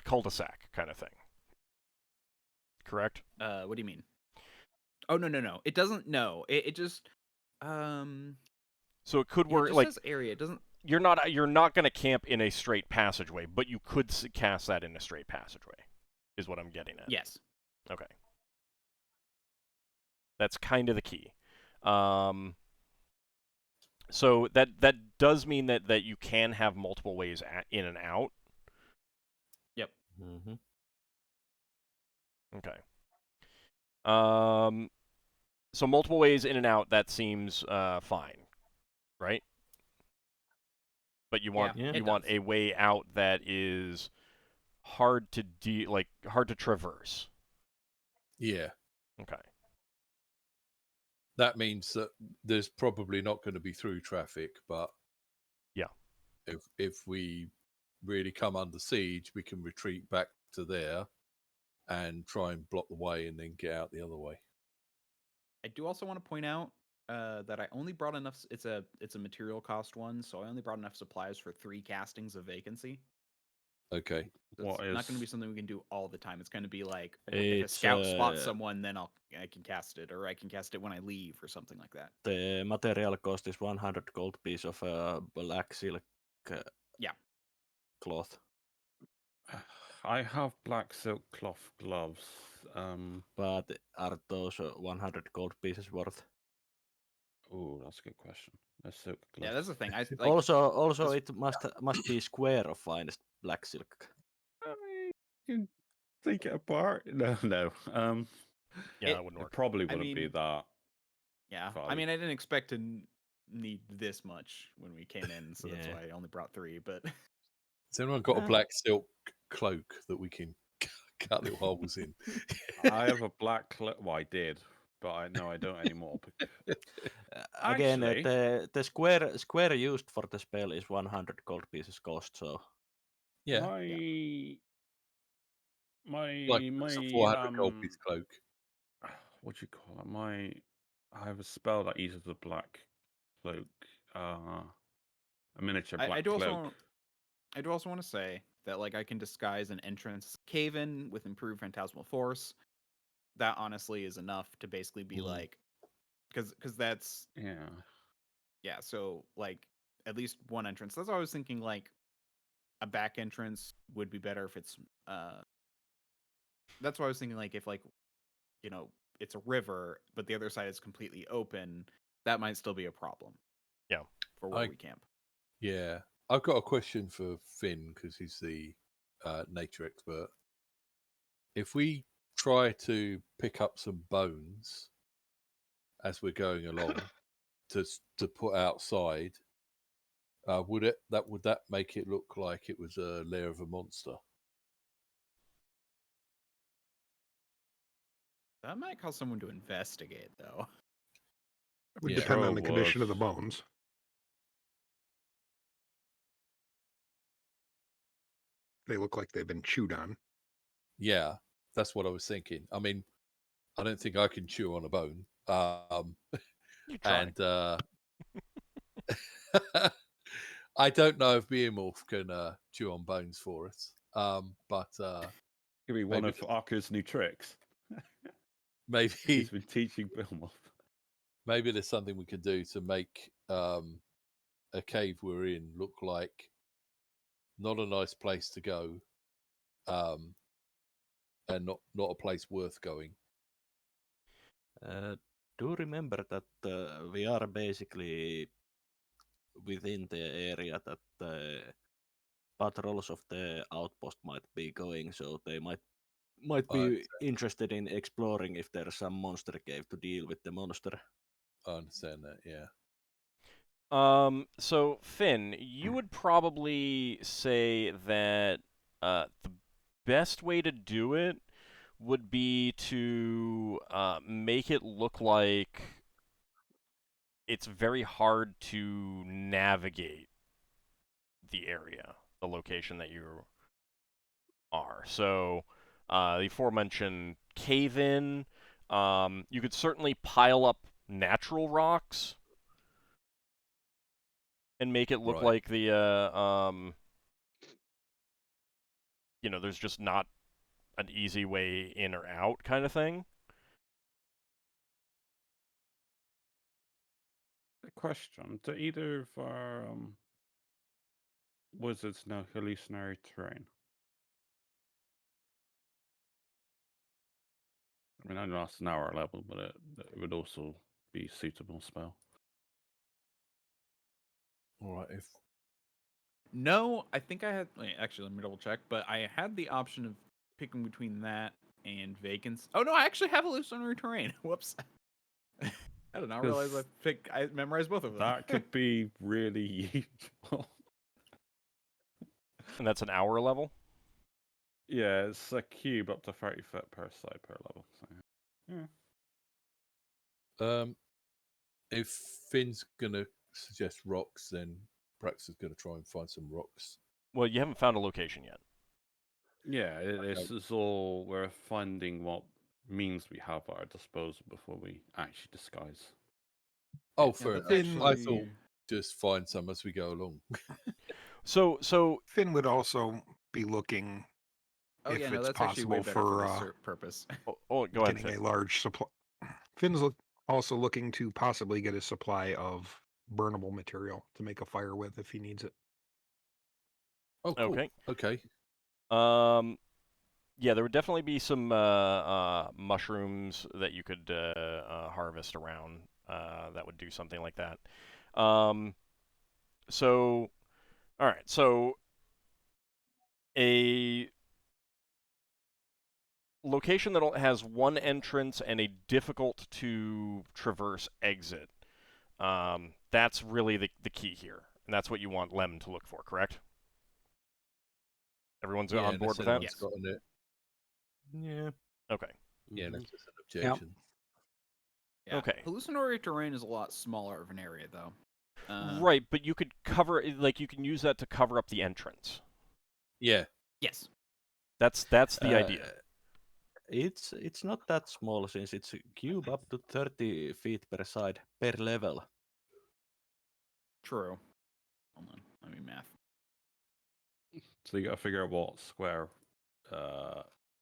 cul-de-sac kind of thing. Correct? What do you mean? Oh no. It doesn't. No, it just So it could it work just like says area. It doesn't. you're not going to camp in a straight passageway, but you could cast that in a straight passageway. Is what I'm getting at. Yes. Okay. That's kind of the key. So that does mean that you can have multiple ways in and out. Yep. Mm-hmm. Okay. So multiple ways in and out, that seems fine, right? But you want Yeah, you it want does. a way out that is hard to hard to traverse. Yeah. Okay. That means that there's probably not going to be through traffic, but Yeah. if we really come under siege, we can retreat back to there and try and block the way and then get out the other way. I do also want to point out that I only brought enough. It's a material cost one, so I only brought enough supplies for 3 castings of vacancy. Okay. So What it's not going to be is- something we can do all the time. It's going to be like if a It's scout spots someone, then I can cast it, or I can cast it when I leave, or something like that. the material cost is 100 gold piece of black silk Yeah. cloth. I have black silk cloth gloves. But are those 100 gold pieces worth? Oh, that's a good question. The silk gloves. Yeah, that's the thing. I like Also, this- it must be square of finest black silk. I mean, you can take it apart. No. Yeah, It- that wouldn't It work. probably I wouldn't be mean- that. Yeah, I value. mean, I didn't expect to need this much when we came in, so that's Yeah. why I only brought 3. But Has anyone got a black silk cloak that we can cut little holes in? I have a black cloak. Well, I did, but I don't anymore. Again, Actually- the square used for the spell is 100 gold pieces cost. So Yeah. My Like it's a 400 gold piece cloak. what do you call it? I have a spell that uses the black cloak. A miniature black I do cloak. also I do also want to say that like I can disguise an entrance cave-in with improved phantasmal force. That honestly is enough to basically be like, because that's Yeah. So like at least one entrance. That's why I was thinking like a back entrance would be better if it's That's why I was thinking like if like it's a river but the other side is completely open, that might still be a problem. Yeah. For where we camp. Yeah. I've got a question for Finn because he's the nature expert. If we try to pick up some bones as we're going along to put outside, would that make it look like it was a lair of a monster? That might cause someone to investigate, though. It would Yeah. depend Sure on the would. condition of the bones. They look like they've been chewed on. Yeah, that's what I was thinking. I mean, I don't think I can chew on a bone. You try. And I don't know if Behemoth can chew on bones for us. But Could be one maybe of Arker's new tricks. maybe He's been teaching Bilmoth. maybe there's something we could do to make a cave we're in look like not a nice place to go, and not a place worth going. do remember that we are basically within the area that the patrols of the outpost might be going, so they might be interested in exploring if there's some monster cave to deal with the monster. I understand that, yeah. So Finn, you would probably say that the best way to do it would be to make it look like it's very hard to navigate the area, the location that you are. So the aforementioned cave-in, you could certainly pile up natural rocks and make it look Right. like the there's just not an easy way in or out kind of thing. A question: do either of our wizards know hallucinatory terrain? I mean, I know that's an hour level, but it would also be a suitable spell. All right. If No, I think I had. Actually, let me double check. But I had the option of picking between that and vacancy. Oh no, I actually have hallucinatory terrain. Whoops. I did not realize I memorized both of them. That could be really useful. And that's an hour level? Yeah, it's a cube up to 30 foot per side per level. So, yeah. if Finn's gonna suggest rocks, then Braxon's gonna try and find some rocks. Well, you haven't found a location yet. Yeah, this is all, we're finding what means we have at our disposal before we actually disguise. Oh, Yeah, fair that's enough. I actually- thought just find some as we go along. So Finn would also be looking Oh if yeah, no, it's that's actually way possible better for for this purpose. go ahead, getting Finn. a large supply. Finn's also looking to possibly get a supply of burnable material to make a fire with if he needs it. Oh, cool. Okay. Okay. Yeah, there would definitely be some mushrooms that you could harvest around that would do something like that. So, all right. So, a location that has one entrance and a difficult to traverse exit. That's really the key here, and that's what you want Lem to look for, correct? Everyone's on board with that? Yes. Got on it. Yeah. Okay. Yeah, Mhm. that's just an objection. Yeah. Okay. Hallucinatory terrain is a lot smaller of an area, though. Right, but you could cover, like, you can use that to cover up the entrance. Yeah. Yes. That's the idea. It's not that small since it's a cube up to 30 feet per side per level. True. Hold on. Let me math. So you got to figure out what square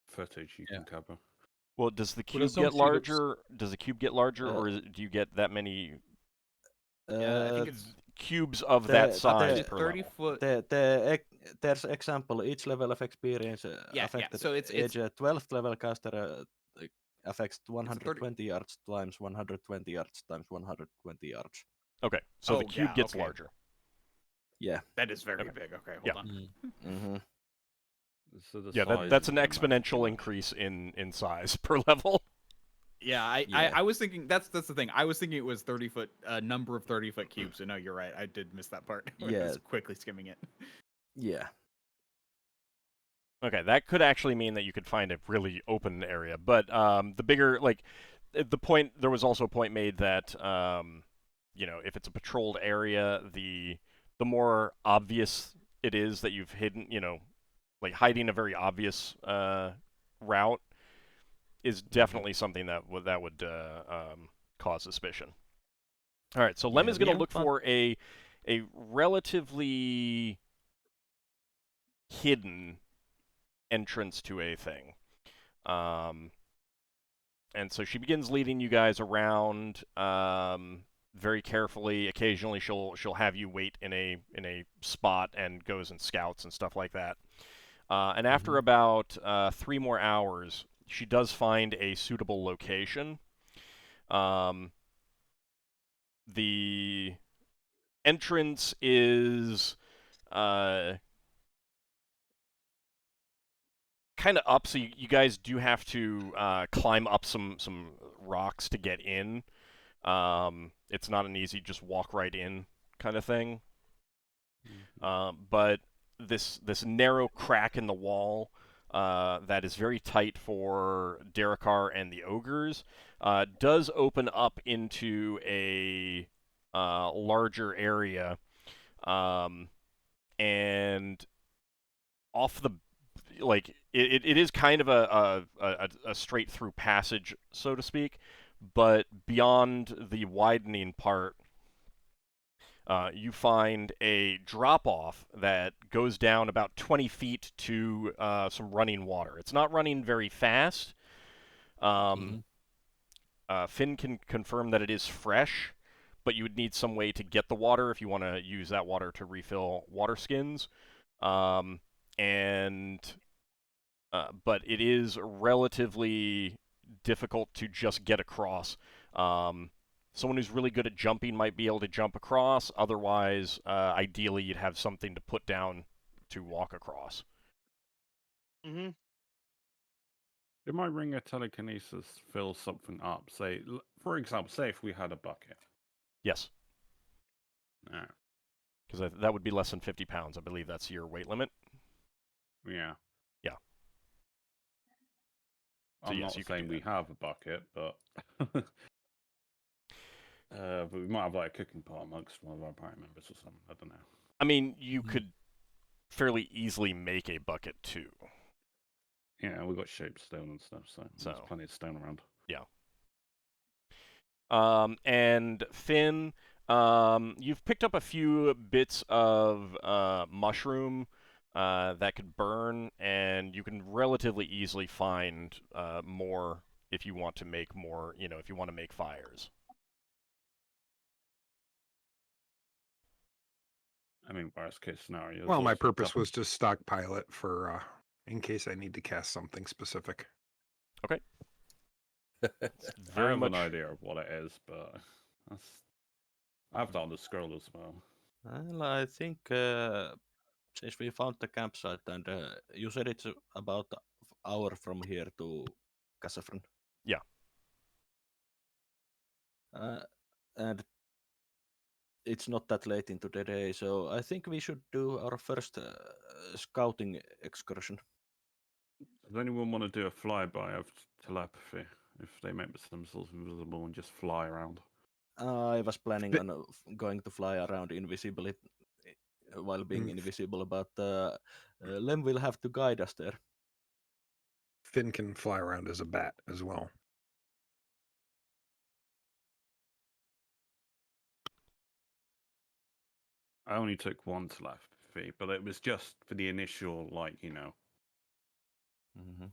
footage you can cover. Well, does the cube as long get as he looks- larger? Does the cube get larger, or do you get that many Yeah, I think it's cubes of that size per 30 level? foot. There's example, each level of experience Yeah, affected. so it's 12th level caster affects 30 120 yards times 120 yards times 120 yards. Okay, so the Oh, cube yeah, gets okay. larger. Yeah. That is very Okay. big. Okay, hold Yeah. on. Mm-hmm. So the Yeah, size that's is an gonna matter exponential too much. increase in size per level. Yeah, Yeah. I was thinking that's the thing. I was thinking it was 30 foot, number of 30-foot cubes. So no, you're right. I did miss that part. I Yeah. was quickly skimming it. Yeah. Okay, that could actually mean that you could find a really open area, but the bigger, like, the point, there was also a point made that, if it's a patrolled area, the more obvious it is that you've hidden, like hiding a very obvious route is definitely something that would cause suspicion. All right, so Lem Yeah, is going to yeah, look for a relatively hidden entrance to a thing. And so she begins leading you guys around very carefully. Occasionally she'll have you wait in a spot and goes and scouts and stuff like that. And after about 3 more hours, she does find a suitable location. The entrance is kind of up, so you guys do have to climb up some rocks to get in. It's not an easy just walk right in kind of thing. But this narrow crack in the wall that is very tight for Darrakar and the ogres does open up into a larger area, and off the it is kind of a straight through passage, so to speak, but beyond the widening part, you find a drop-off that goes down about 20 feet to some running water. It's not running very fast. Finn can confirm that it is fresh, but you would need some way to get the water if you want to use that water to refill water skins. But it is relatively difficult to just get across. Someone who's really good at jumping might be able to jump across. Otherwise, ideally, you'd have something to put down to walk across. Mm-hmm. Did my ring of telekinesis fill something up? Say, for example, say if we had a bucket. Yes. Yeah. Because that would be less than 50 pounds. I believe that's your weight limit. Yeah. Yeah. So I'm yes, not you could saying do we that. have a bucket, but but we might have like a cooking pot amongst one of our party members or something. I don't know. I mean, you could fairly easily make a bucket too. Yeah, we got shaped stone and stuff, so there's plenty of stone around. Yeah. And Finn, you've picked up a few bits of mushroom that could burn, and you can relatively easily find more if you want to make more, if you want to make fires. I mean, worst case scenario. Well, my purpose was to stockpile it for in case I need to cast something specific. Okay. I have an idea of what it is, but I've done the scroll as well. Well, I think since we found the campsite and you said it's about an hour from here to Casafran. Yeah. And it's not that late into the day, so I think we should do our first scouting excursion. Does anyone want to do a flyby of telepathy if they make themselves invisible and just fly around? I was planning on going to fly around invisibly while being invisible, but Lem will have to guide us there. Finn can fly around as a bat as well. I only took one telepathy, but it was just for the initial,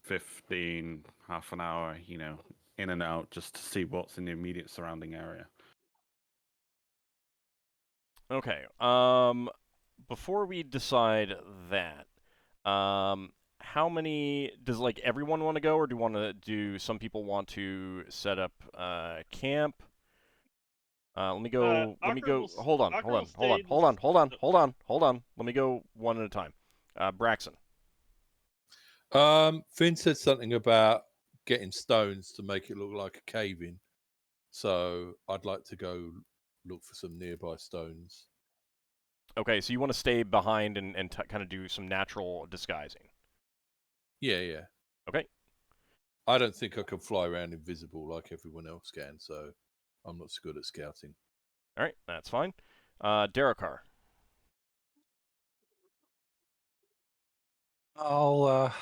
15, half an hour, in and out, just to see what's in the immediate surrounding area. Okay. Before we decide that, how many does everyone want to go, or do some people want to set up camp? Let me go. Hold on. Let me go one at a time. Braxon. Finn said something about getting stones to make it look like a cave in. So I'd like to go look for some nearby stones. Okay, so you want to stay behind and kind of do some natural disguising. Yeah. Okay. I don't think I can fly around invisible like everyone else can, so I'm not so good at scouting. All right, that's fine. Darrakar. I'll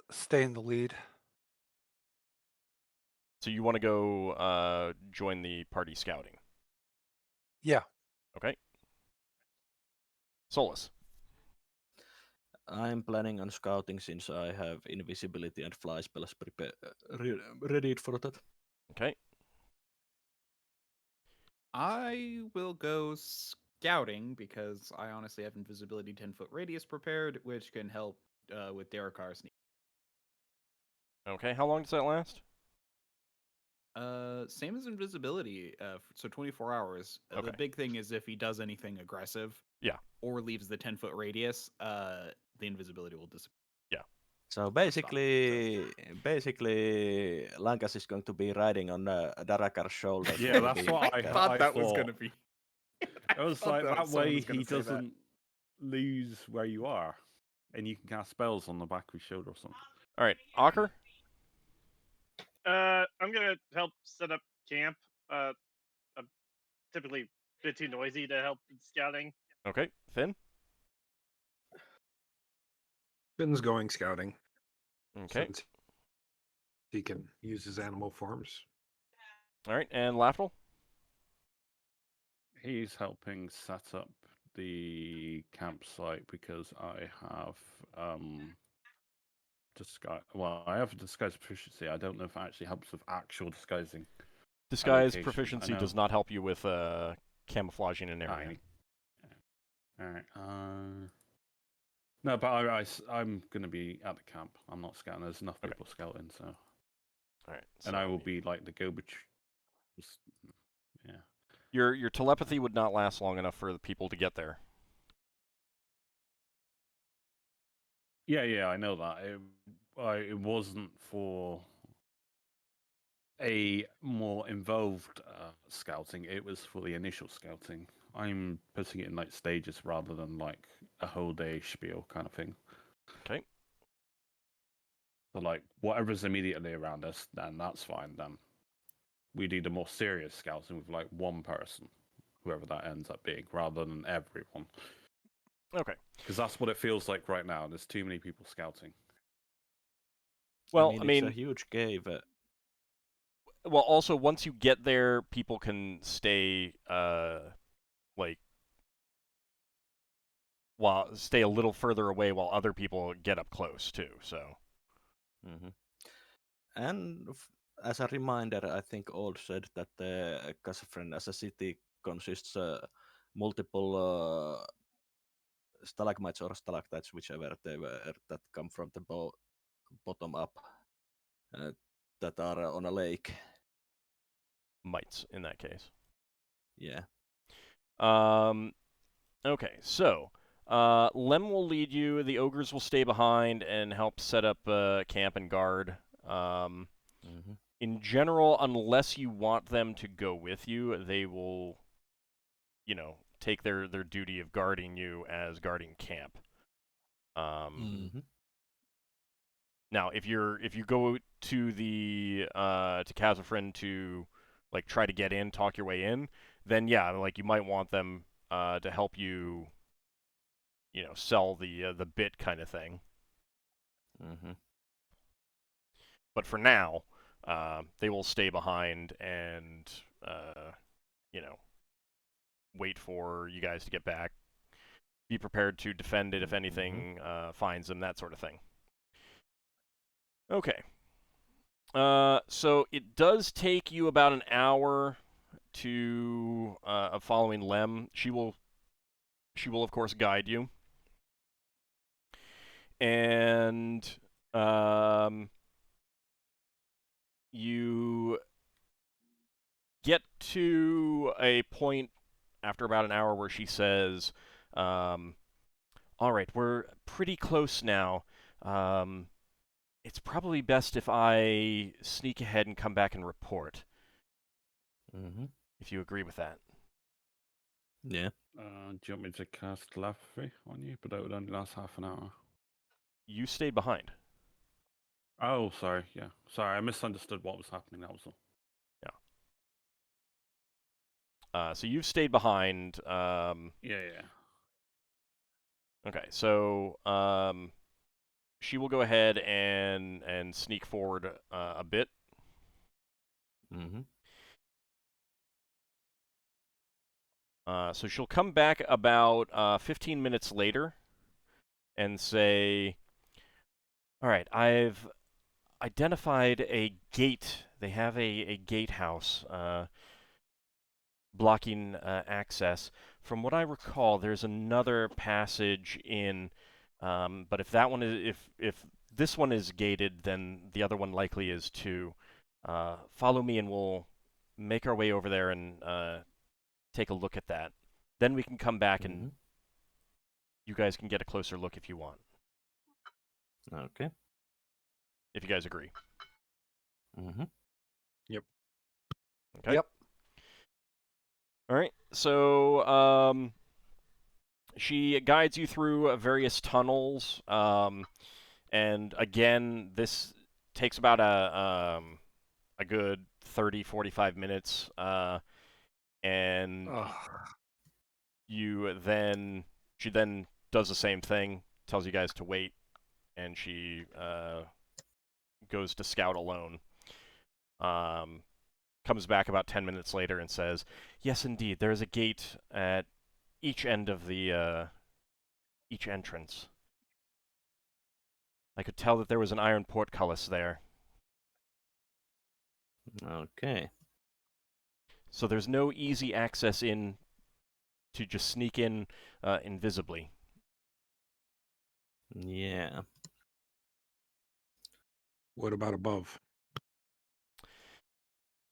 stay in the lead. So you want to go join the party scouting? Yeah. Okay. Solas. I'm planning on scouting since I have invisibility and fly spells ready for that. Okay. I will go scouting because I honestly have invisibility 10-foot radius prepared, which can help with Darrakar's need. Okay, how long does that last? Same as invisibility, so 24 hours. Okay. The big thing is if he does anything aggressive, yeah, or leaves the 10-foot radius, the invisibility will disappear. Yeah. So basically, Lankas is going to be riding on Darrakar's shoulders. Yeah, that's what I thought that was thought. going to be. It was like that way he doesn't lose where you are, and you can cast spells on the back of his shoulder or something. All right, Ockar. I'm gonna help set up camp. I'm typically a bit too noisy to help with scouting. Okay, Finn. Finn's going scouting. Okay. Since he can use his animal forms. All right, and Lafdul? He's helping set up the campsite because I have disguise. Well, I have a disguise proficiency. I don't know if it actually helps with actual disguising. Disguise location, I proficiency know. does not help you with camouflaging an area. All right. No, but I'm going to be at the camp. I'm not scouting. There's enough people scouting, so. All right. And I will be like the go-between. Yeah. Your telepathy would not last long enough for the people to get there. Yeah, I know that. It wasn't for a more involved scouting. It was for the initial scouting. I'm putting it in like stages rather than like a whole day spiel kind of thing. Okay. So like whatever's immediately around us, then that's fine. Then we do the more serious scouting with like one person, whoever that ends up being, rather than everyone. Okay. Because that's what it feels like right now. There's too many people scouting. Well, it's a huge cave. Well, also once you get there, people can stay stay a little further away while other people get up close too. So. And as a reminder, I think Old said that the Kasafren as a city consists multiple stalagmites or stalactites, whichever they were, that come from the bottom up, that are on a lake. Mites in that case. Yeah. Okay, so Lem will lead you. The ogres will stay behind and help set up camp and guard. In general, unless you want them to go with you, they will, take their duty of guarding you as guarding camp. Now, if you go to the to Kazafrin to like try to get in, talk your way in, then yeah, like you might want them to help you, sell the bit kind of thing. But for now, they will stay behind and wait for you guys to get back. Be prepared to defend it if anything finds them, that sort of thing. Okay. So it does take you about an hour to of following Lem. She will of course guide you, and you get to a point after about an hour where she says, "All right, we're pretty close now. It's probably best if I sneak ahead and come back and report." If you agree with that. Yeah. Do you want me to cast telepathy on you? But that would only last half an hour. You stayed behind. Oh, sorry. Yeah. Sorry, I misunderstood what was happening. That was all. Yeah. So you've stayed behind. Yeah. Okay, so she will go ahead and sneak forward a bit. So she'll come back about 15 minutes later and say, "All right, I've identified a gate. They have a gatehouse blocking access. From what I recall, there's another passage in, but if that one is if this one is gated, then the other one likely is too. Follow me, and we'll make our way over there and take a look at that. Then we can come back and you guys can get a closer look if you want. Okay. If you guys agree. Yep. Okay. Yep. All right. So she guides you through various tunnels, and again, this takes about a good 30, 45 minutes, and she then does the same thing, tells you guys to wait, and she goes to scout alone. comes back about 10 minutes later and says, "Yes, indeed, there is a gate at each end of the each entrance. I could tell that there was an iron portcullis there. Okay. So there's no easy access in to just sneak in invisibly." Yeah. What about above?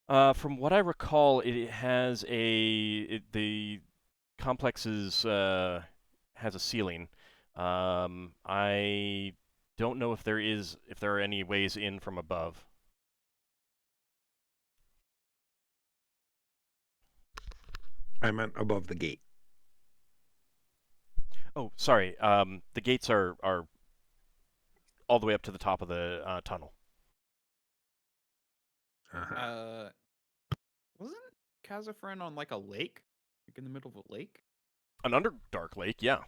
From what I recall, it has the complex has a ceiling. I don't know if there are any ways in from above. I meant above the gate. Oh, sorry. The gates are all the way up to the top of the tunnel. Uh-huh. Wasn't Kazafren on like a lake? Like in the middle of a lake? An underdark lake, yeah.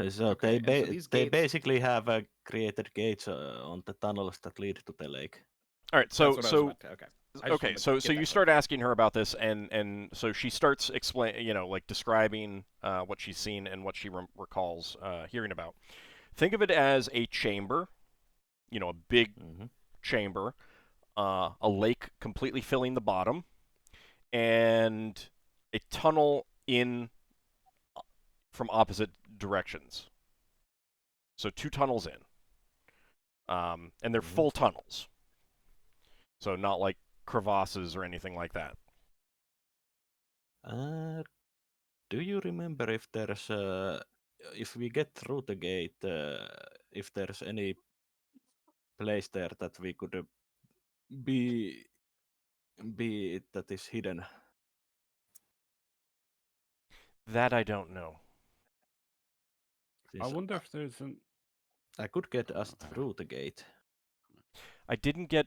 So Okay, and so these they gates- basically have created gates on the tunnels that lead to the lake. All right, so That's what I was about to, okay. I just okay, wanted to so get so that you start clarified. asking her about this, and so she starts like describing what she's seen and what she recalls hearing about. Think of it as a chamber, a big Mm-hmm. chamber, a lake completely filling the bottom, and a tunnel in from opposite directions. So 2 tunnels in, and they're Mhm. full tunnels. So not like crevasses or anything like that. Do you remember if there's if we get through the gate, if there's any place there that we could be that is hidden? That I don't know. I Since wonder if there's an. I could get us through the gate. I didn't get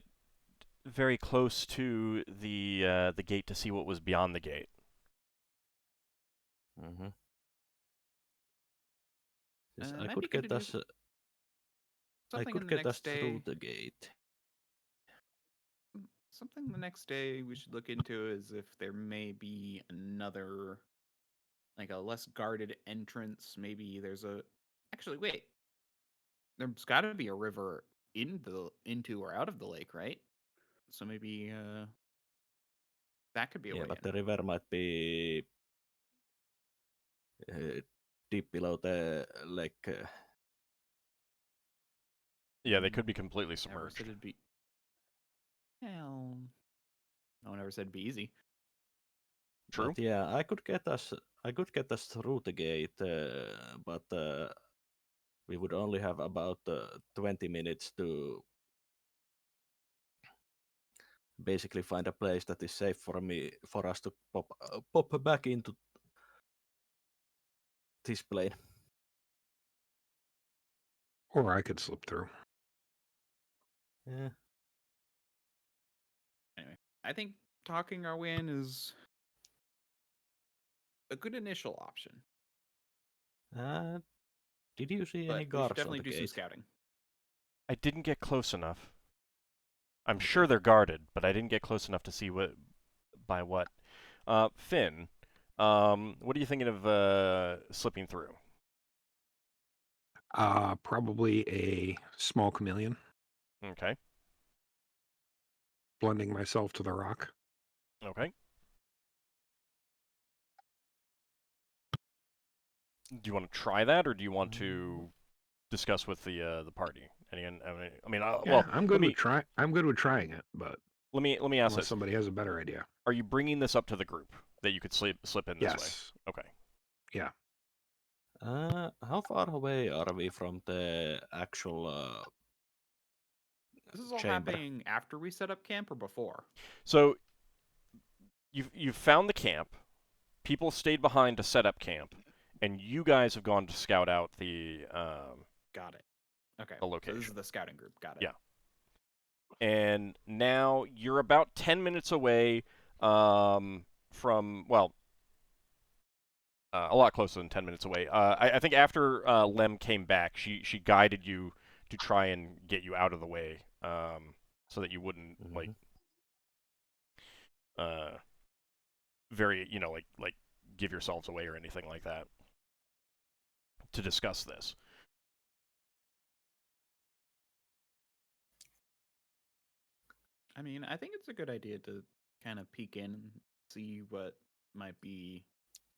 very close to the gate to see what was beyond the gate. Mm-hmm. I Might be could good get to do us. I something could in the get us next day. through the gate. Something the next day we should look into is if there may be another, like a less guarded entrance. Maybe there's a. Actually, wait. There's got to be a river into or out of the lake, right? So maybe that could be a Yeah, way but in. the river might be deep below the lake. Yeah, they could be completely Never submerged. said it'd be. Well, no one ever said it'd be easy. True. But yeah, I could get us through the gate, but we would only have about 20 minutes to basically find a place that is safe for us to pop back into this plane. Or I could slip through. Yeah. Anyway, I think talking our way in is a good initial option. Did you see But any we should guards on definitely the do some gate? scouting. I didn't get close enough. I'm Okay. sure they're guarded, but I didn't get close enough to see what. Finn, what are you thinking of slipping through? Probably a small chameleon, Okay. blending myself to the rock. Okay. Do you want to try that, or do you want to discuss with the party? I mean, Yeah, well, I'm good with I'm good with trying it, but let me ask unless this: somebody has a better idea. are you bringing this up to the group that you could slip in this way? Yes. Okay. Yeah. How far away are we from the actual This is all chamber? happening after we set up camp or before? So you've found the camp. People stayed behind to set up camp, and you guys have gone to scout out the Got it. Okay. the So this location. is the scouting group. Got it. Yeah. And now you're about 10 minutes away from, well, a lot closer than 10 minutes away. I think after Lem came back, she guided you to try and get you out of the way so that you wouldn't, like, very, like give yourselves away or anything like that to discuss this. I mean, I think it's a good idea to kind of peek in and see what might be,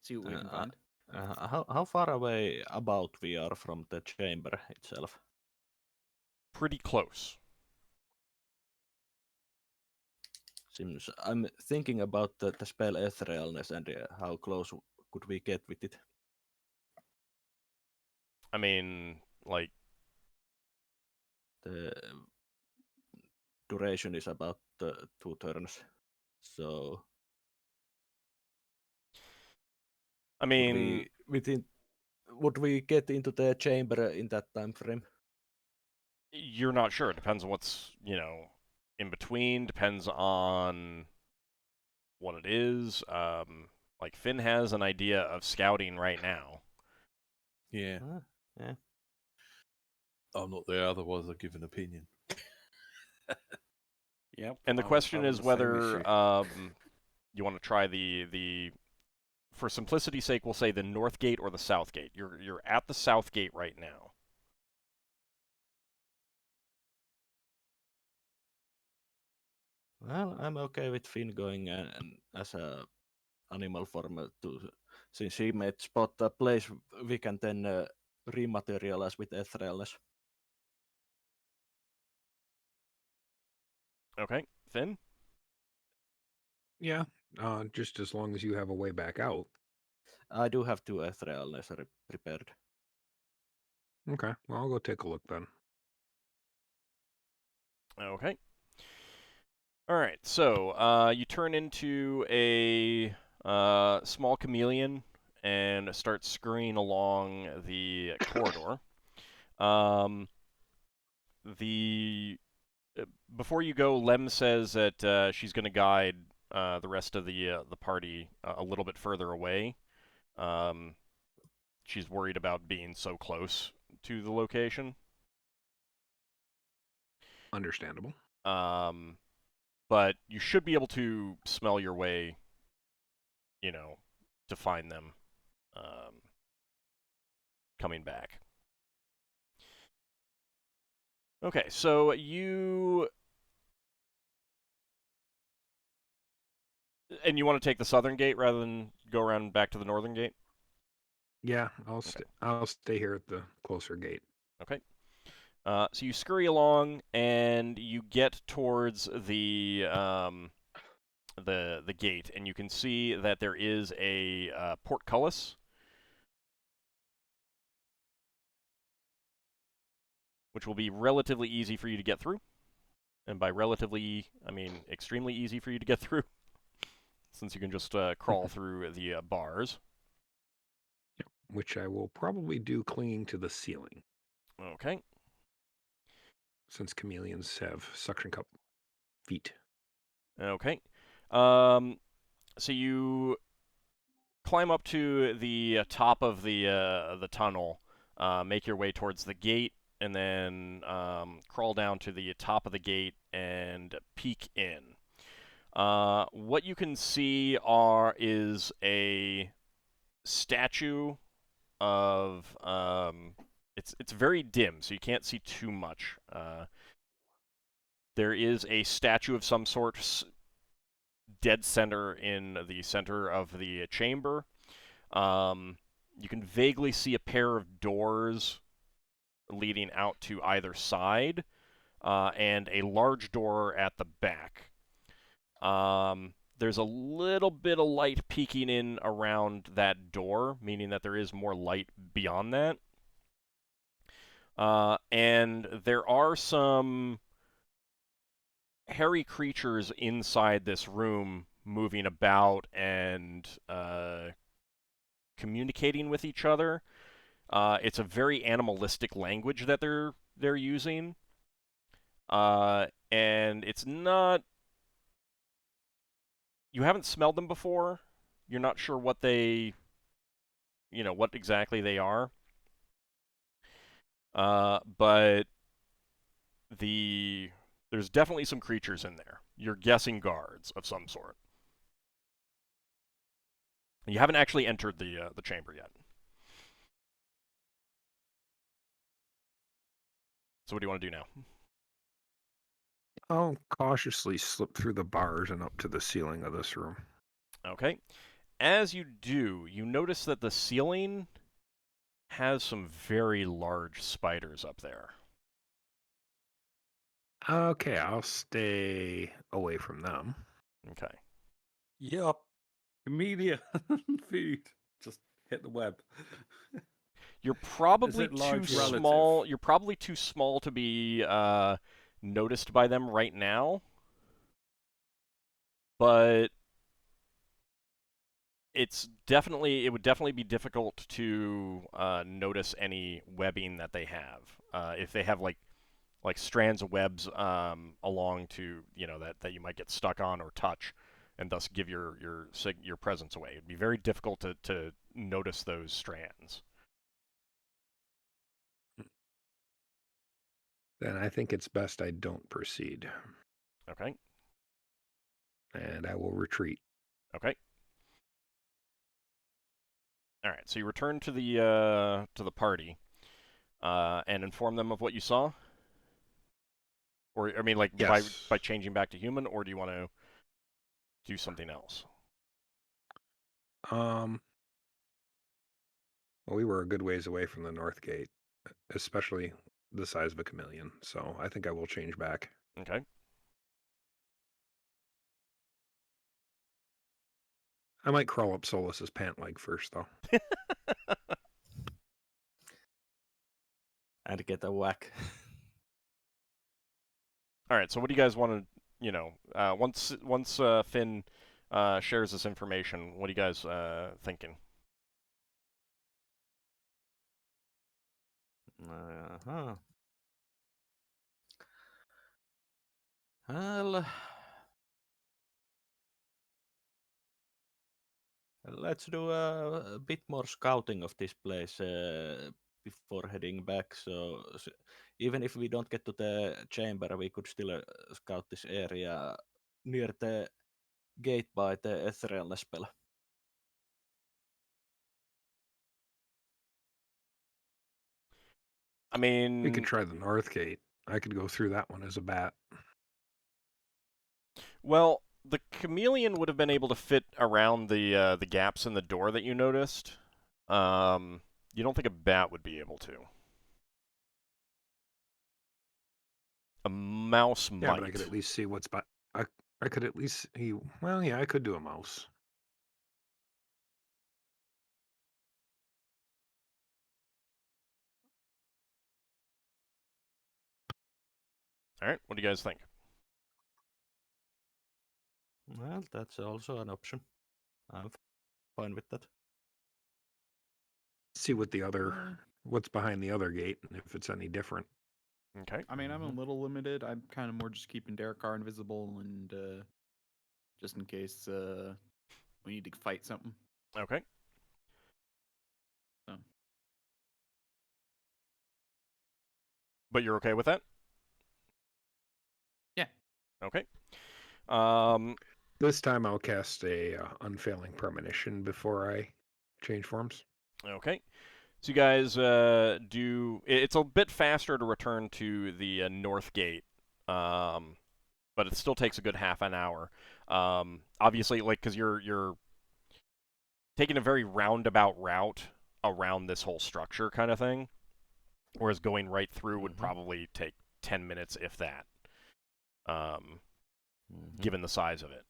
see what we can find. How far away about we are from the chamber itself? Pretty close. Seems I'm thinking about the spell etherealness and how close could we get with it. I mean, like, The duration is about 2 turns, so I mean, would we get into the chamber in that time frame? you're not sure. It depends on what's, in between. Depends on what it is. Like Finn has an idea of scouting right now. Yeah. Yeah. I'm not there, otherwise I'd give an opinion. Yep. And the I was question having is the same whether issue. you want to try the for simplicity's sake, we'll say the north gate or the south gate. You're at the south gate right now. Well, I'm okay with Finn going and as a animal form since he might spot a place we can then rematerialize with etherealness. Okay, Finn? Yeah, just as long as you have a way back out. I do have 2 etherealness prepared. Okay, well, I'll go take a look then. Okay. All right, so you turn into a small chameleon and start scurrying along the corridor. Before you go, Lem says that she's going to guide the rest of the party a little bit further away. She's worried about being so close to the location. Understandable. But you should be able to smell your way, to find them coming back. Okay, so you want to take the southern gate rather than go around back to the northern gate? Yeah, I'll stay here at the closer gate. Okay. So you scurry along and you get towards the gate, and you can see that there is a portcullis, which will be relatively easy for you to get through. And by relatively, I mean extremely easy for you to get through, since you can just crawl through the bars. Yep, which I will probably do clinging to the ceiling, Okay. since chameleons have suction cup feet. Okay. So you climb up to the top of the tunnel, make your way towards the gate, and then crawl down to the top of the gate and peek in. What you can see is a statue of it's very dim, so you can't see too much. There is a statue of some sort dead center in the center of the chamber. You can vaguely see a pair of doors leading out to either side, and a large door at the back. There's a little bit of light peeking in around that door, meaning that there is more light beyond that. And there are some hairy creatures inside this room moving about and communicating with each other. It's a very animalistic language that they're using, and it's not. You haven't smelled them before. You're not sure what what exactly they are. But there's definitely some creatures in there. You're guessing guards of some sort. You haven't actually entered the chamber yet. So what do you want to do now? I'll cautiously slip through the bars and up to the ceiling of this room. Okay. As you do, you notice that the ceiling has some very large spiders up there. Okay, I'll stay away from them. Okay. Yup. Immediate feed. Just hit the web. You're probably it too large relative? small. You're probably too small to be noticed by them right now. But it would definitely be difficult to notice any webbing that they have. If they have like strands of webs along to that you might get stuck on or touch, and thus give your presence away. It'd be very difficult to notice those strands. Then I think it's best I don't proceed. Okay. And I will retreat. Okay. All right. So you return to the party and inform them of what you saw. Or I mean, like Yes. by changing back to human, or do you want to do something else? Well, we were a good ways away from the north gate, especially the size of a chameleon. So I think I will change back. Okay. I might crawl up Solas's pant leg first, though. And get a whack. All right. So what do you guys want to, once Finn shares this information, what are you guys thinking? Uh-huh. Well, let's do a bit more scouting of this place before heading back. So even if we don't get to the chamber, we could still scout this area near the gate by the ethereal spell. I mean, We could try the north gate. I could go through that one as a bat. well, the chameleon would have been able to fit around the gaps in the door that you noticed. You don't think a bat would be able to? A mouse might. Yeah, but I could at least see what's by. I could at least see. Well, yeah, I could do a mouse. All right. What do you guys think? Well, that's also an option. I'm fine with that. See what what's behind the other gate, and if it's any different. Okay. I mean, I'm a little limited. I'm kind of more just keeping Darrakar invisible and just in case we need to fight something. Okay. So. But you're okay with that? Yeah. Okay. This time I'll cast a unfailing premonition before I change forms. Okay. So you guys do. It's a bit faster to return to the north gate, but it still takes a good half an hour. Obviously, like because you're taking a very roundabout route around this whole structure kind of thing, whereas going right through would probably take 10 minutes, if that. Given the size of it.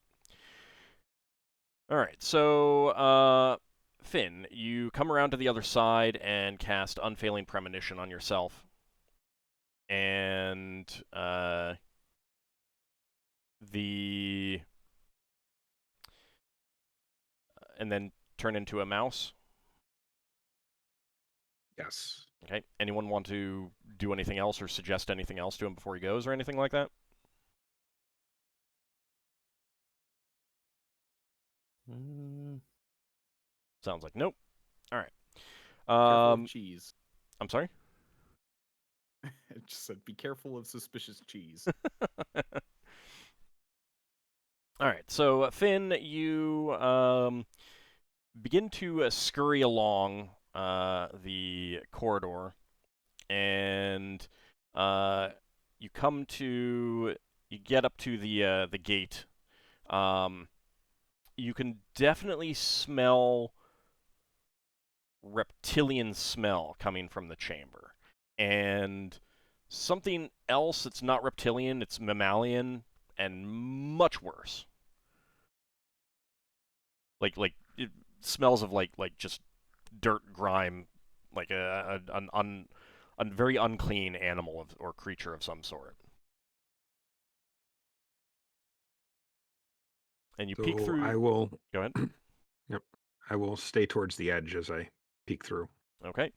All right, so Finn, you come around to the other side and cast Unfailing Premonition on yourself, and and then turn into a mouse. Yes. Okay. Anyone want to do anything else or suggest anything else to him before he goes or anything like that? Sounds like nope. All right. Careful of cheese. I'm sorry? It just said, be careful of suspicious cheese. All right. So, Finn, you begin to scurry along the corridor, and you get up to the gate. You can definitely smell reptilian smell coming from the chamber, and something else that's not reptilian, it's mammalian and much worse. Like it smells of like just dirt, grime, like a very unclean animal or creature of some sort. And you peek So through. I will. Go ahead. Yep. I will stay towards the edge as I peek through. Okay.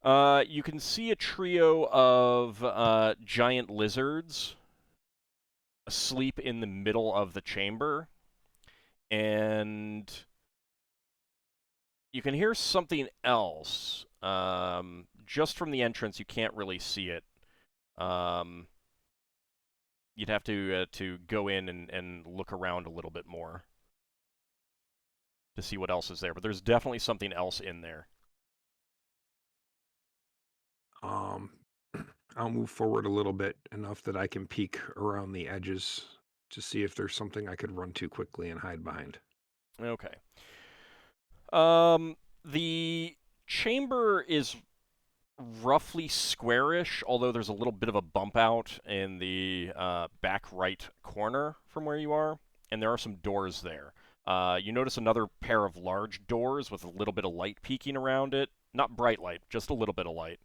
You can see a trio of giant lizards asleep in the middle of the chamber, and you can hear something else. Just from the entrance, you can't really see it. You'd have to go in and look around a little bit more to see what else is there. But there's definitely something else in there. I'll move forward a little bit, enough that I can peek around the edges to see if there's something I could run to quickly and hide behind. Okay. The chamber is roughly squarish, although there's a little bit of a bump out in the back right corner from where you are, and there are some doors there. You notice another pair of large doors with a little bit of light peeking around it. Not bright light, just a little bit of light.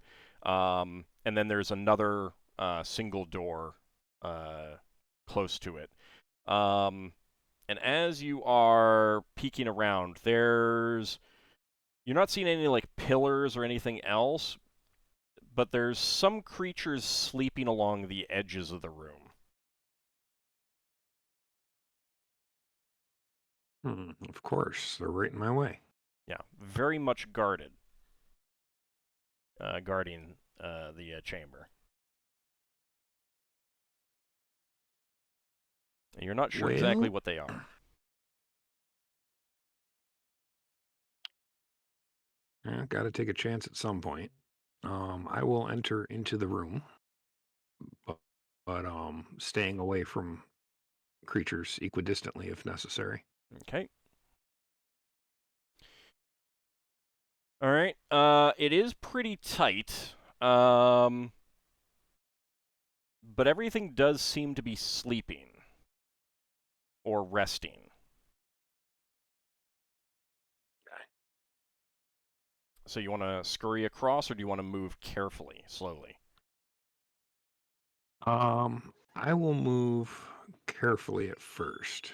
And then there's another single door close to it. And as you are peeking around, you're not seeing any like pillars or anything else, but there's some creatures sleeping along the edges of the room. Of course, they're right in my way. Yeah, very much guarded. Guarding the chamber. And you're not sure exactly what they are. Yeah, got to take a chance at some point. I will enter into the room, but staying away from creatures equidistantly if necessary. Okay. All right. It is pretty tight. But everything does seem to be sleeping or resting. So you want to scurry across, or do you want to move carefully, slowly? I will move carefully at first.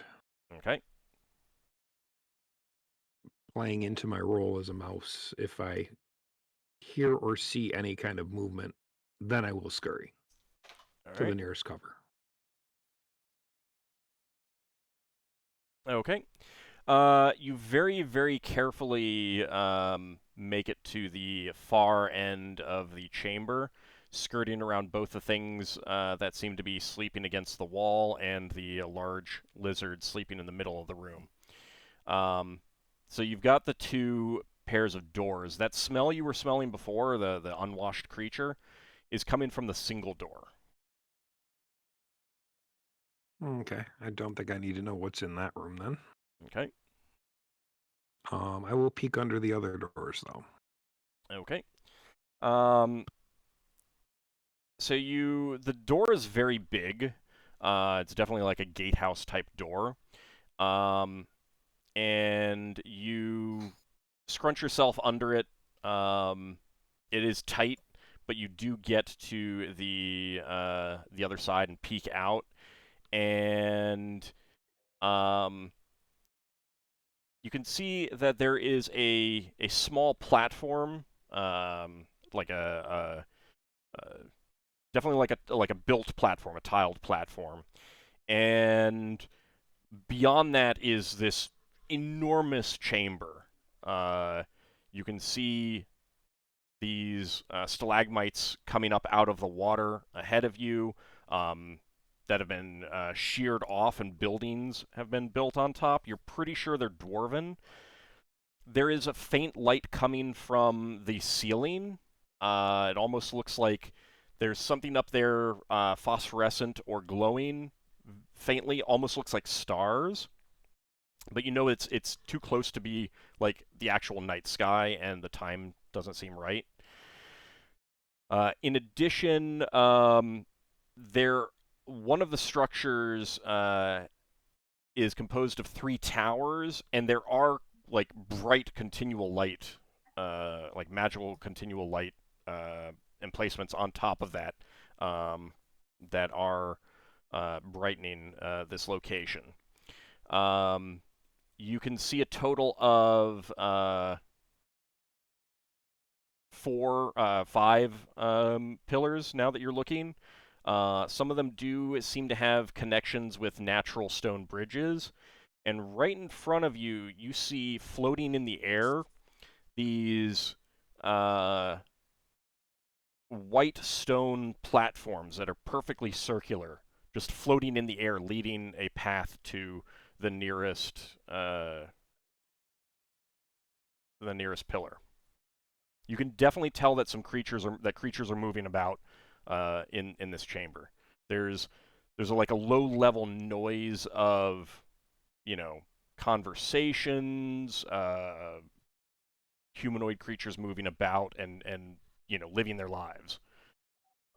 Okay. Playing into my role as a mouse, if I hear or see any kind of movement, then I will scurry to the nearest cover. Okay. You very, very carefully make it to the far end of the chamber, skirting around both the things that seem to be sleeping against the wall and the large lizard sleeping in the middle of the room. So you've got the two pairs of doors. That smell you were smelling before, the unwashed creature, is coming from the single door. Okay, I don't think I need to know what's in that room then. Okay. I will peek under the other doors though. Okay. So the door is very big. It's definitely like a gatehouse type door. And you scrunch yourself under it. It is tight, but you do get to the other side and peek out, and you can see that there is a small platform, like definitely like a built platform, a tiled platform, and beyond that is this enormous chamber. You can see these stalagmites coming up out of the water ahead of you that have been sheared off, and buildings have been built on top. You're pretty sure they're dwarven, There is a faint light coming from the ceiling. It almost looks like there's something up there, phosphorescent or glowing faintly. Almost looks like stars. But you know it's too close to be like the actual night sky, and the time doesn't seem right. In addition, one of the structures is composed of 3 towers, and there are like bright continual light, like magical continual light emplacements on top of that that are brightening this location. You can see a total of 5 pillars now that you're looking. Some of them do seem to have connections with natural stone bridges. And right in front of you, you see floating in the air these white stone platforms that are perfectly circular, just floating in the air, leading a path to the nearest pillar. You can definitely tell that creatures are moving about in this chamber. There's like a low level noise of, conversations, humanoid creatures moving about and living their lives.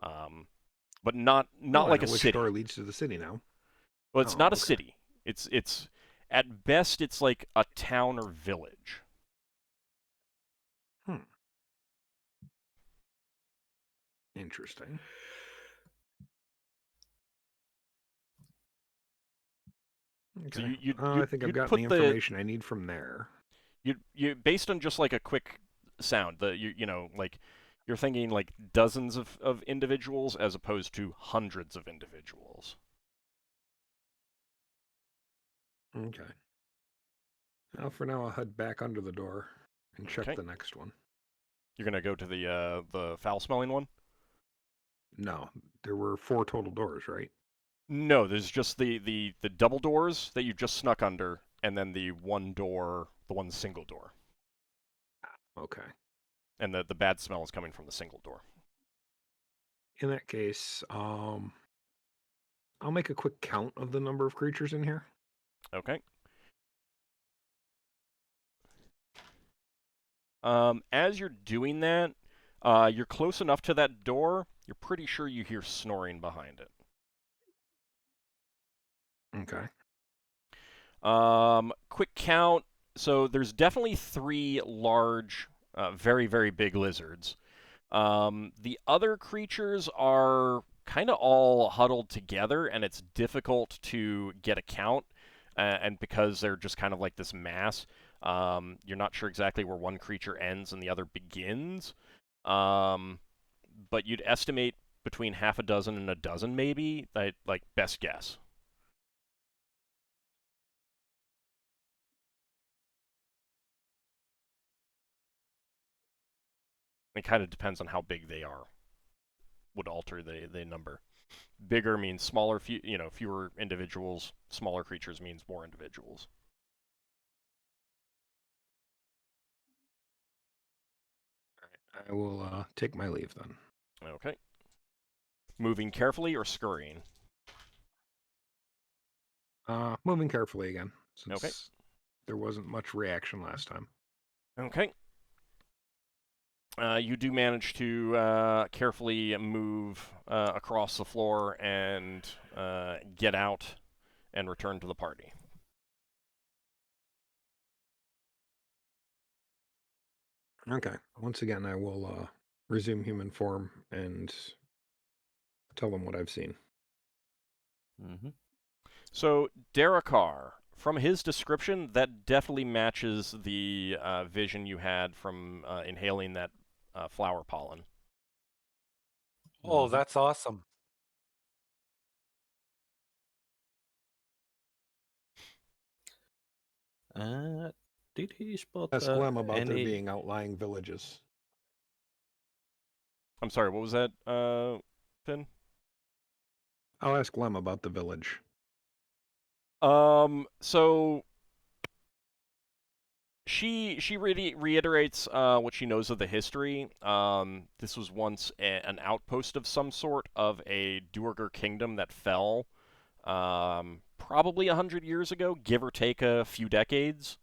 But not like a which city. door leads to the city now? Well, it's Oh, not a okay. city. It's at best it's like a town or village. Interesting. So Okay. you I think I've you'd gotten put the information I need from there. you based on just like a quick sound, like you're thinking like dozens of individuals as opposed to hundreds of individuals. Okay. Well, for now, I'll head back under the door and check Okay. the next one. You're gonna go to the foul smelling one? No, there were 4 total doors, right? No, there's just the double doors that you just snuck under, and then the one single door. Okay. And the bad smell is coming from the single door. In that case, I'll make a quick count of the number of creatures in here. Okay. As you're doing that, you're close enough to that door, you're pretty sure you hear snoring behind it. Okay. Quick count. So there's definitely 3 large, very, very big lizards. The other creatures are kind of all huddled together, and it's difficult to get a count. And because they're just kind of like this mass, you're not sure exactly where one creature ends and the other begins. But you'd estimate between half a dozen and a dozen, maybe. Like best guess. It kind of depends on how big they are. Would alter the number. Bigger means smaller, fewer individuals. Smaller creatures means more individuals. All right. I will take my leave then. Okay. Moving carefully or scurrying? Moving carefully again, since Okay. there wasn't much reaction last time. Okay. You do manage to carefully move across the floor and get out and return to the party. Okay. Once again, I will resume human form and tell them what I've seen. Mm-hmm. So, Darrakar, from his description, that definitely matches the vision you had from inhaling that flower pollen. Oh, that's awesome. Did he spot Ask Lem about there any? being outlying villages. I'm sorry, what was that, Finn? I'll ask Lem about the village. So She reiterates what she knows of the history. This was once an outpost of some sort of a Duergar kingdom that fell probably 100 years ago, give or take a few decades.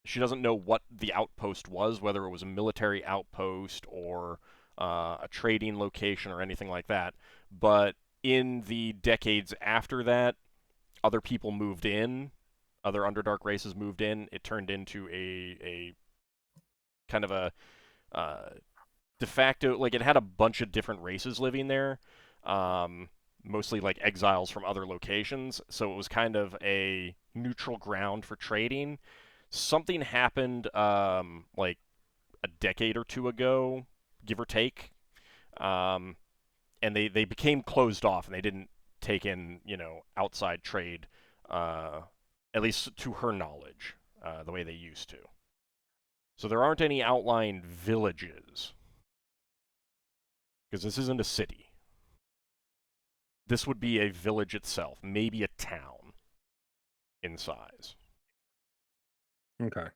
She doesn't know what the outpost was, whether it was a military outpost or a trading location or anything like that. But in the decades after that, other people moved in, other Underdark races moved in. It turned into a kind of a de facto, like it had a bunch of different races living there, mostly like exiles from other locations. So it was kind of a neutral ground for trading. Something happened like a decade or two ago, give or take, and they became closed off and they didn't take in outside trade, at least to her knowledge, the way they used to. So there aren't any outlying villages, because this isn't a city. This would be a village itself, maybe a town in size. Okay.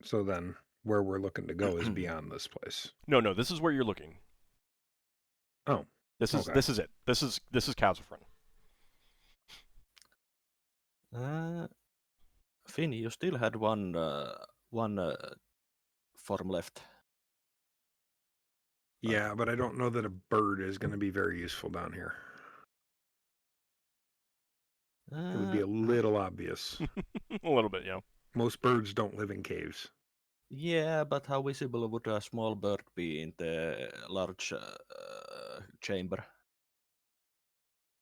So then, where we're looking to go is beyond this place. No, this is where you're looking. Oh, This is okay. this is it. This is Kazafran. Finn, you still had one form left. Yeah, but I don't know that a bird is going to be very useful down here. It would be a little obvious. A little bit, yeah. Most birds don't live in caves. Yeah, but how visible would a small bird be in the large chamber?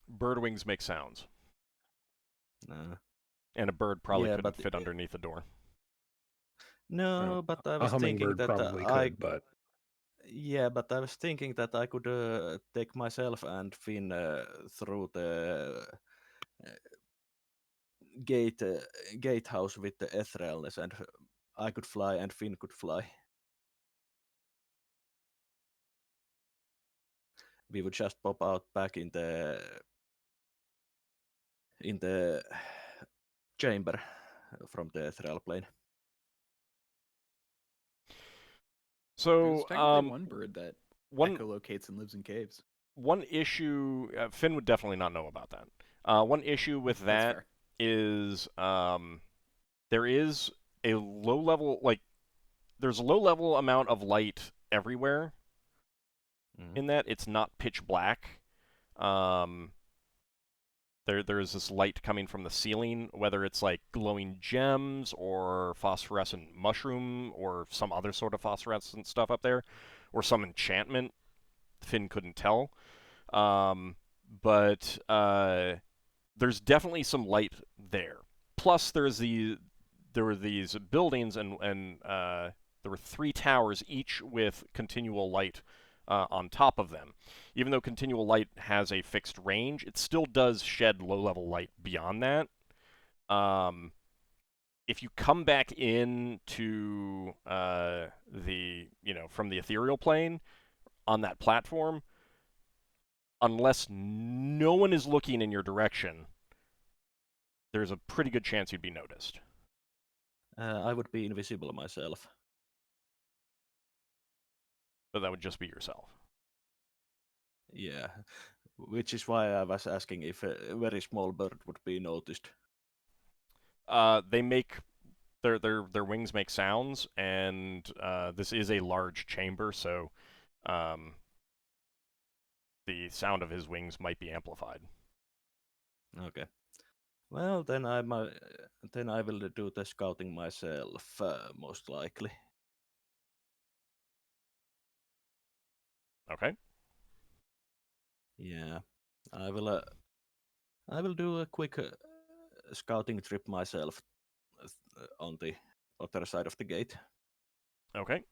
Bird wings make sounds, Uh, and a bird probably Yeah, couldn't but fit underneath a door. no, but I A was thinking hummingbird that probably could, but yeah, but I was thinking that I could take myself and Finn through the uh, gatehouse with the etherealness, and I could fly and Finn could fly. We would just pop out back in the chamber from the ethereal plane. So, There's technically one bird that one echolocates and lives in caves. one issue Finn would definitely not know about that. One issue with That's that fair. is there is a low level, like there's a low level amount of light everywhere. In that it's not pitch black. There is this light coming from the ceiling, whether it's like glowing gems or phosphorescent mushroom or some other sort of phosphorescent stuff up there, or some enchantment. Finn couldn't tell. But there's definitely some light there. Plus, there were these buildings, and there were 3 towers, each with continual light on top of them. Even though continual light has a fixed range, it still does shed low-level light beyond that. If you come back into from the ethereal plane on that platform, unless no one is looking in your direction, there's a pretty good chance you'd be noticed. I would be invisible myself. But that would just be yourself. Yeah, which is why I was asking if a very small bird would be noticed. They make their wings make sounds, and this is a large chamber, so the sound of his wings might be amplified. Okay. Well, then I will do the scouting myself, most likely. Okay. Yeah, I will do a quick scouting trip myself on the other side of the gate. Okay.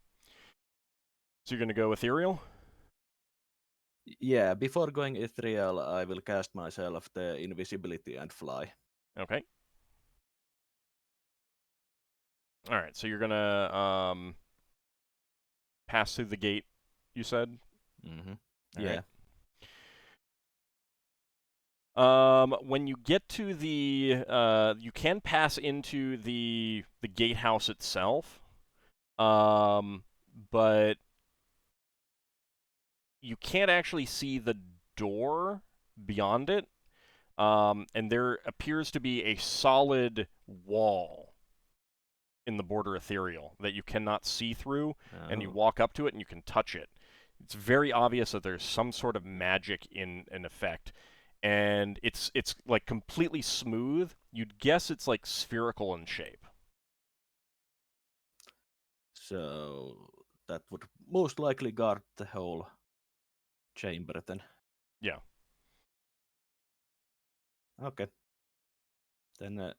So you're gonna go ethereal? Yeah, before going ethereal, I will cast myself the invisibility and fly. Okay. All right. So you're gonna pass through the gate. You said. Mm-hmm. All Yeah. right. When you get to the, you can pass into the gatehouse itself, but you can't actually see the door beyond it, and there appears to be a solid wall in the border ethereal that you cannot see through, and you Oh. walk up to it and you can touch it. It's very obvious that there's some sort of magic in effect, and it's like completely smooth. You'd guess it's like spherical in shape. So that would most likely guard the whole chamber then. Yeah. Okay. Then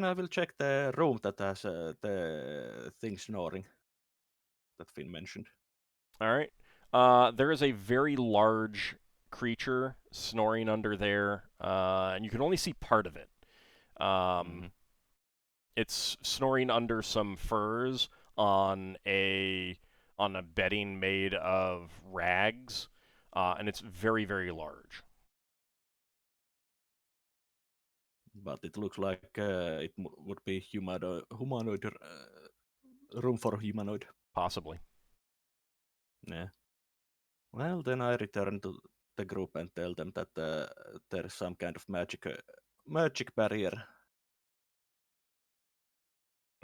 I will check the room that has the thing snoring that Finn mentioned. All right. There is a very large creature snoring under there, and you can only see part of it. It's snoring under some furs on a bedding made of rags, and it's very, very large. But it looks like it would be humanoid room for humanoid. Possibly. Yeah. Well, then I return to the group and tell them that there is some kind of magic barrier.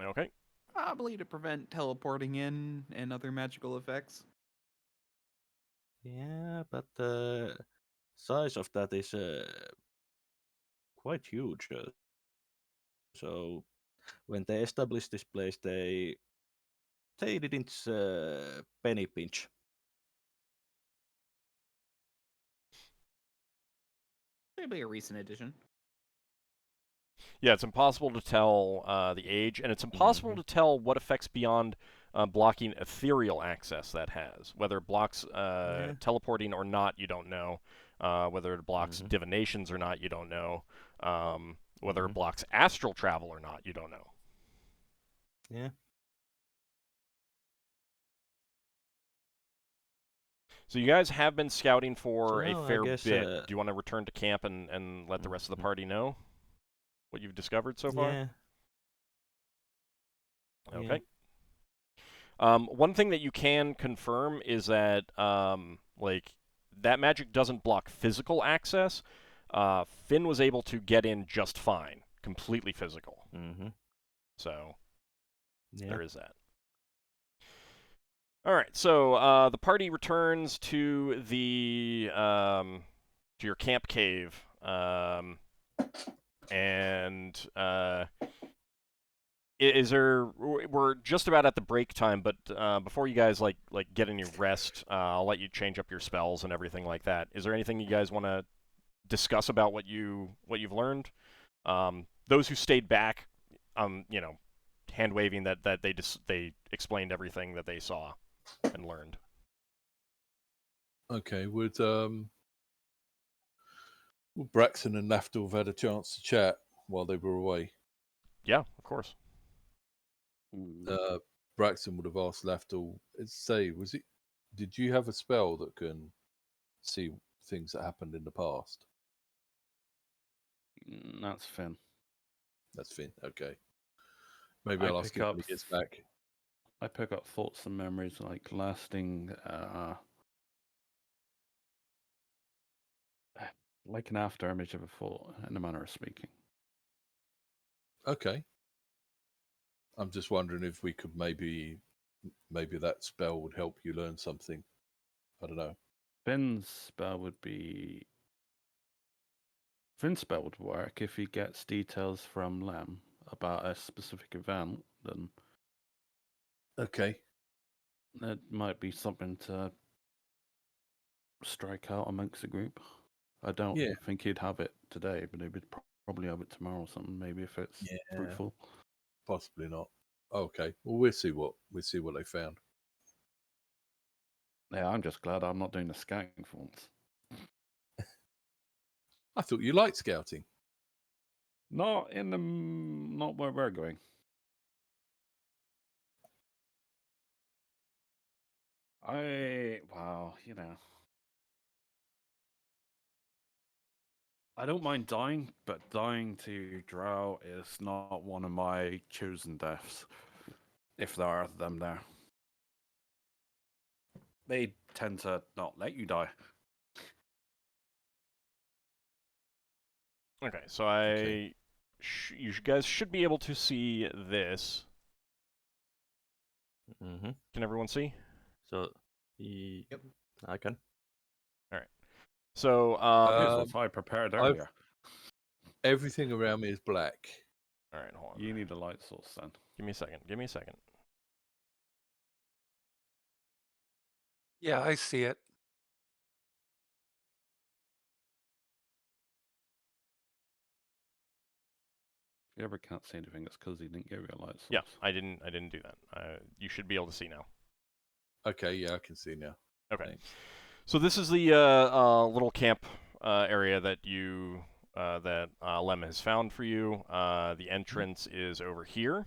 Okay. Probably to prevent teleporting in and other magical effects. Yeah, but the size of that is quite huge. So when they established this place, they didn't penny pinch. Maybe a recent addition. Yeah, it's impossible to tell the age, and it's impossible to tell what effects beyond blocking ethereal access that has. Whether it blocks teleporting or not, you don't know. Whether it blocks divinations or not, you don't know. Whether it blocks astral travel or not, you don't know. Yeah. So you guys have been scouting for So, a fair I guess, bit. Do you want to return to camp and let the rest of the party know what you've discovered so far? Yeah. Okay. One thing that you can confirm is that like that magic doesn't block physical access. Finn was able to get in just fine, completely physical. So there is that. All right, so the party returns to the to your camp cave, and is there? We're just about at the break time, but before you guys like get any rest, I'll let you change up your spells and everything like that. Is there anything you guys want to discuss about what you've learned? Those who stayed back, you know, hand waving that they explained everything that they saw and learned. Okay, would Braxon and Lafdul have had a chance to chat while they were away? Yeah, of course. Braxon would have asked Lafdul, did you have a spell that can see things that happened in the past? That's Finn. That's Finn, okay. Maybe I'll ask him when he gets back. I pick up thoughts and memories like lasting like an after image of a thought, in a manner of speaking. Okay. I'm just wondering if we could maybe that spell would help you learn something. I don't know. Finn's spell would work if he gets details from Lem about a specific event, then okay. It might be something to strike out amongst the group. I don't think he'd have it today, but he would probably have it tomorrow or something. Maybe if it's fruitful. Possibly not. Okay. Well, we'll see what they found. Yeah, I'm just glad I'm not doing the scouting for once. I thought you liked scouting. Not where we're going. You know. I don't mind dying, but dying to drow is not one of my chosen deaths. If there are them there. They tend to not let you die. Okay, so you guys should be able to see this. Mm-hmm. Can everyone see? So, yep, I can. So, Here's what I prepared earlier. Everything around me is black. all right, hold on. You need a light source then. Give me a second. Give me a second. Yeah, I see it. If you ever can't see anything, it's because he didn't give you a light source. Yeah, I didn't do that. You should be able to see now. Okay, yeah, I can see now. Okay. Thanks. So this is the little camp area that Lem has found for you. The entrance is over here,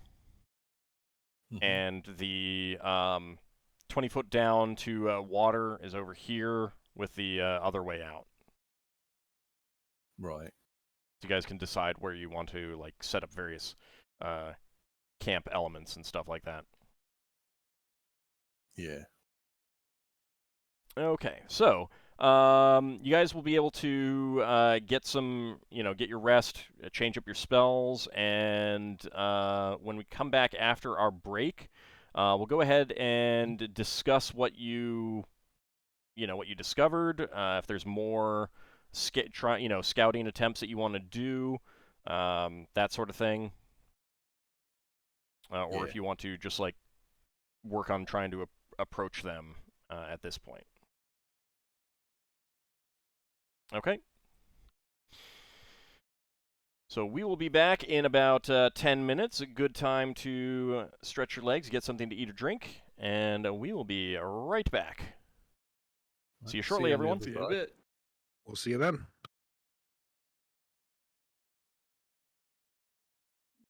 and the 20-foot down to water is over here with the other way out. Right. So you guys can decide where you want to like set up various camp elements and stuff like that. Yeah. Okay, so you guys will be able to get your rest, change up your spells, and when we come back after our break, we'll go ahead and discuss what you discovered. If there's more scouting attempts that you want to do, that sort of thing, or if you want to just like work on trying to approach them at this point. Okay. So we will be back in about 10 minutes. A good time to stretch your legs, get something to eat or drink, and we will be right back. See you shortly, everyone. See you in a bit. We'll see you then.